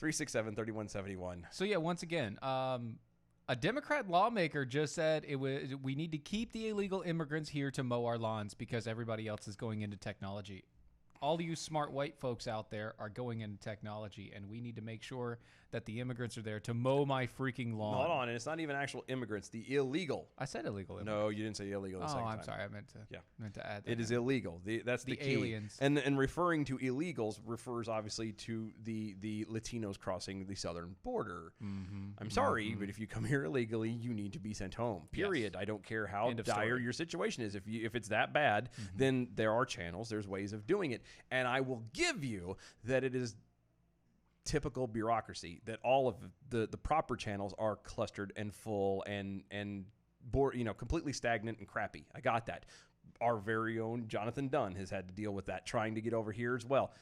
S5: 919-367-3171.
S2: So yeah, once again, a Democrat lawmaker just said we need to keep the illegal immigrants here to mow our lawns because everybody else is going into technology. All you smart white folks out there are going into technology, and we need to make sure that the immigrants are there to mow my freaking lawn.
S5: Hold on, and it's not even actual immigrants. The illegal.
S2: I said illegal immigrants.
S5: No, you didn't say illegal. The
S2: Oh,
S5: second
S2: I'm
S5: time.
S2: sorry. I meant to add that.
S5: It is illegal. That's the
S2: The
S5: key.
S2: aliens.
S5: And referring to illegals refers obviously to the Latinos crossing the southern border. I'm sorry, but if you come here illegally, you need to be sent home. Period. I don't care how
S2: End of
S5: dire
S2: story.
S5: your situation is. If it's that bad, then there are channels, there's ways of doing it. And I will give you that it is typical bureaucracy that all of the proper channels are clustered and full and completely stagnant and crappy. I got that. Our very own Jonathan Dunn has had to deal with that, trying to get over here as well.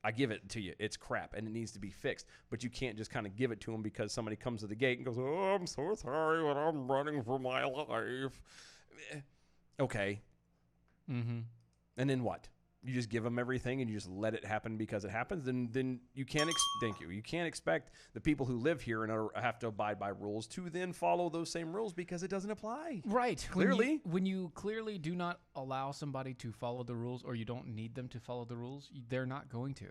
S5: I give it to you. It's crap, and it needs to be fixed. But you can't just kind of give it to him because somebody comes to the gate and goes, "Oh, I'm so sorry, but I'm running for my life." Okay.
S2: Mm-hmm.
S5: And then what? You just give them everything and you just let it happen because it happens? Then you can't. Thank you. You can't expect the people who live here and have to abide by rules to then follow those same rules because it doesn't apply.
S2: Right.
S5: Clearly.
S2: When you clearly do not allow somebody to follow the rules, or you don't need them to follow the rules, they're not going to.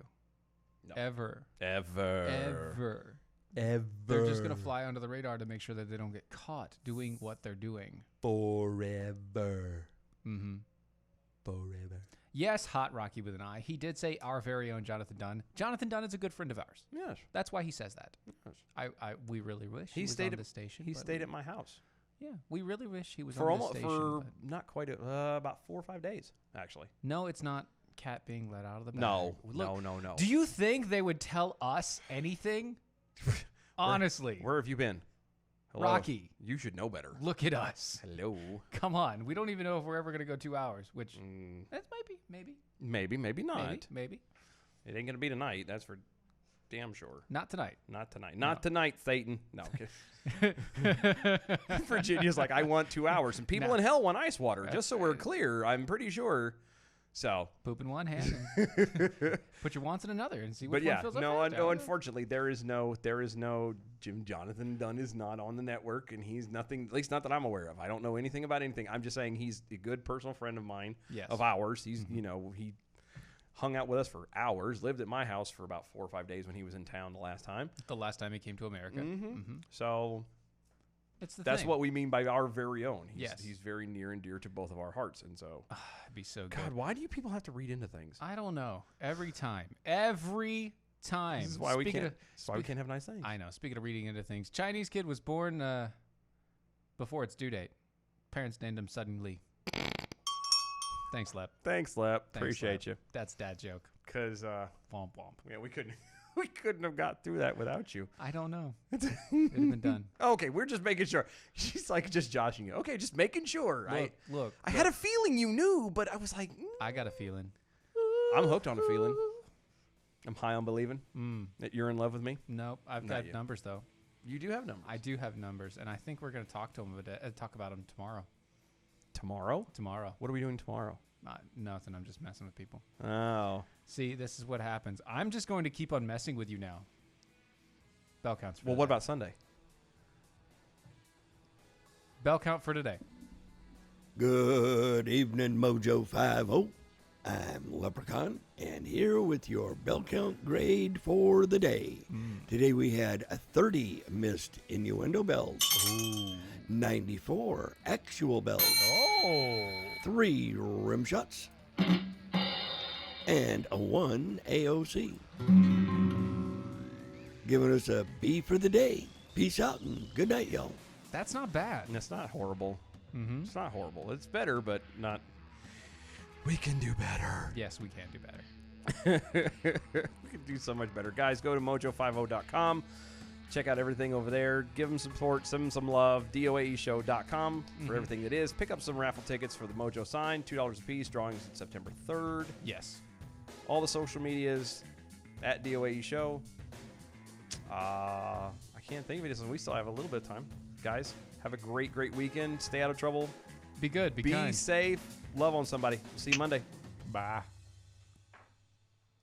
S5: No.
S2: Ever.
S5: Ever.
S2: They're just going to fly under the radar to make sure that they don't get caught doing what they're doing.
S5: Forever.
S2: Mm-hmm.
S5: Forever.
S2: Yes, Hot Rocky with an I. He did say our very own Jonathan Dunn. Jonathan Dunn is a good friend of ours.
S5: Yes.
S2: That's why he says that.
S5: Yes.
S2: We really wish he
S5: He
S2: was
S5: stayed
S2: on
S5: at
S2: the station.
S5: He
S2: but
S5: stayed
S2: we-
S5: at my house
S2: Yeah, we really wish he was
S5: for
S2: on the
S5: almost
S2: station.
S5: for
S2: but-
S5: not quite about 4 or 5 days actually.
S2: No, it's not cat being let out of the bag.
S5: No.
S2: Look,
S5: No.
S2: Do you think they would tell us anything? Honestly.
S5: Where have you been? Hello?
S2: Rocky.
S5: You should know better.
S2: Look at us.
S5: Hello.
S2: Come on. We don't even know if we're ever going to go 2 hours, which that maybe.
S5: Maybe not.
S2: Maybe.
S5: It ain't gonna be tonight. That's for damn sure.
S2: Not tonight.
S5: Not tonight. Not tonight, Satan. No. Virginia's like, I want 2 hours, and people
S2: No.
S5: in hell want ice water.
S2: That's
S5: Just so we're
S2: right.
S5: clear, I'm pretty sure. So,
S2: Poop in one hand and put your wants in another and see which
S5: but yeah,
S2: one fills up
S5: no,
S2: faster.
S5: no. Unfortunately, there is no Jonathan Dunn is not on the network, and he's nothing. At least not that I'm aware of. I don't know anything about anything. I'm just saying he's a good personal friend of mine.
S2: Yes.
S5: Of ours. He's he hung out with us for hours. Lived at my house for about 4 or 5 days when he was in town the last time.
S2: The last time he came to America.
S5: So
S2: It's the
S5: that's
S2: thing.
S5: what we mean by our very own.
S2: Yes.
S5: He's very near and dear to both of our hearts, and so.
S2: It'd be so good.
S5: God, why do you people have to read into things?
S2: I don't know. Every time. This
S5: This is why we
S2: Speaking
S5: can't.
S2: of-
S5: That's why we can't have nice things.
S2: I know. Speaking of reading into things, Chinese kid was born before its due date. Parents named him suddenly. Thanks, Lep.
S5: Thanks, Lep.
S2: Thanks,
S5: Appreciate
S2: Lep.
S5: you.
S2: That's dad joke.
S5: Cause
S2: Womp womp.
S5: yeah, we couldn't have got through that without you.
S2: I don't know. It'd have been done.
S5: Okay, we're just making sure. She's like just joshing you. Okay, just making sure.
S2: Look.
S5: I had a feeling you knew, but I was like,
S2: I got a feeling.
S5: I'm hooked on a feeling. I'm high on believing that you're in love with me.
S2: Nope. I've
S5: Not
S2: got
S5: yet.
S2: numbers though.
S5: You do have numbers.
S2: I do have numbers, and I think we're gonna talk about them tomorrow.
S5: Tomorrow? What are we doing tomorrow?
S2: Nothing. I'm just messing with people.
S5: Oh.
S2: See, this is what happens. I'm just going to keep on messing with you now. Bell counts.
S5: Well, what about Sunday?
S2: Bell count for today?
S11: Good evening, Mojo 50. I'm Leprechaun, and here with your bell count grade for the day. Today we had 30 missed innuendo bells, 94 actual bells, 3 rim shots, and a 1 AOC. Giving us a B for the day. Peace out and good night, y'all.
S2: That's not bad.
S5: And it's not horrible.
S2: Mm-hmm.
S5: It's not horrible. It's better, but not. We can do better.
S2: Yes, we can do better.
S5: We can do so much better. Guys, go to mojo50.com. Check out everything over there. Give them some support. Send them some love. DOAEshow.com for everything that is. Pick up some raffle tickets for the Mojo sign. $2 a piece. Drawings on September 3rd.
S2: Yes.
S5: All the social medias at DOAE Show. I can't think of it. We still have a little bit of time. Guys, have a great, great weekend. Stay out of trouble.
S2: Be good. Be kind.
S5: Be safe. Love on somebody. See you Monday.
S2: Bye.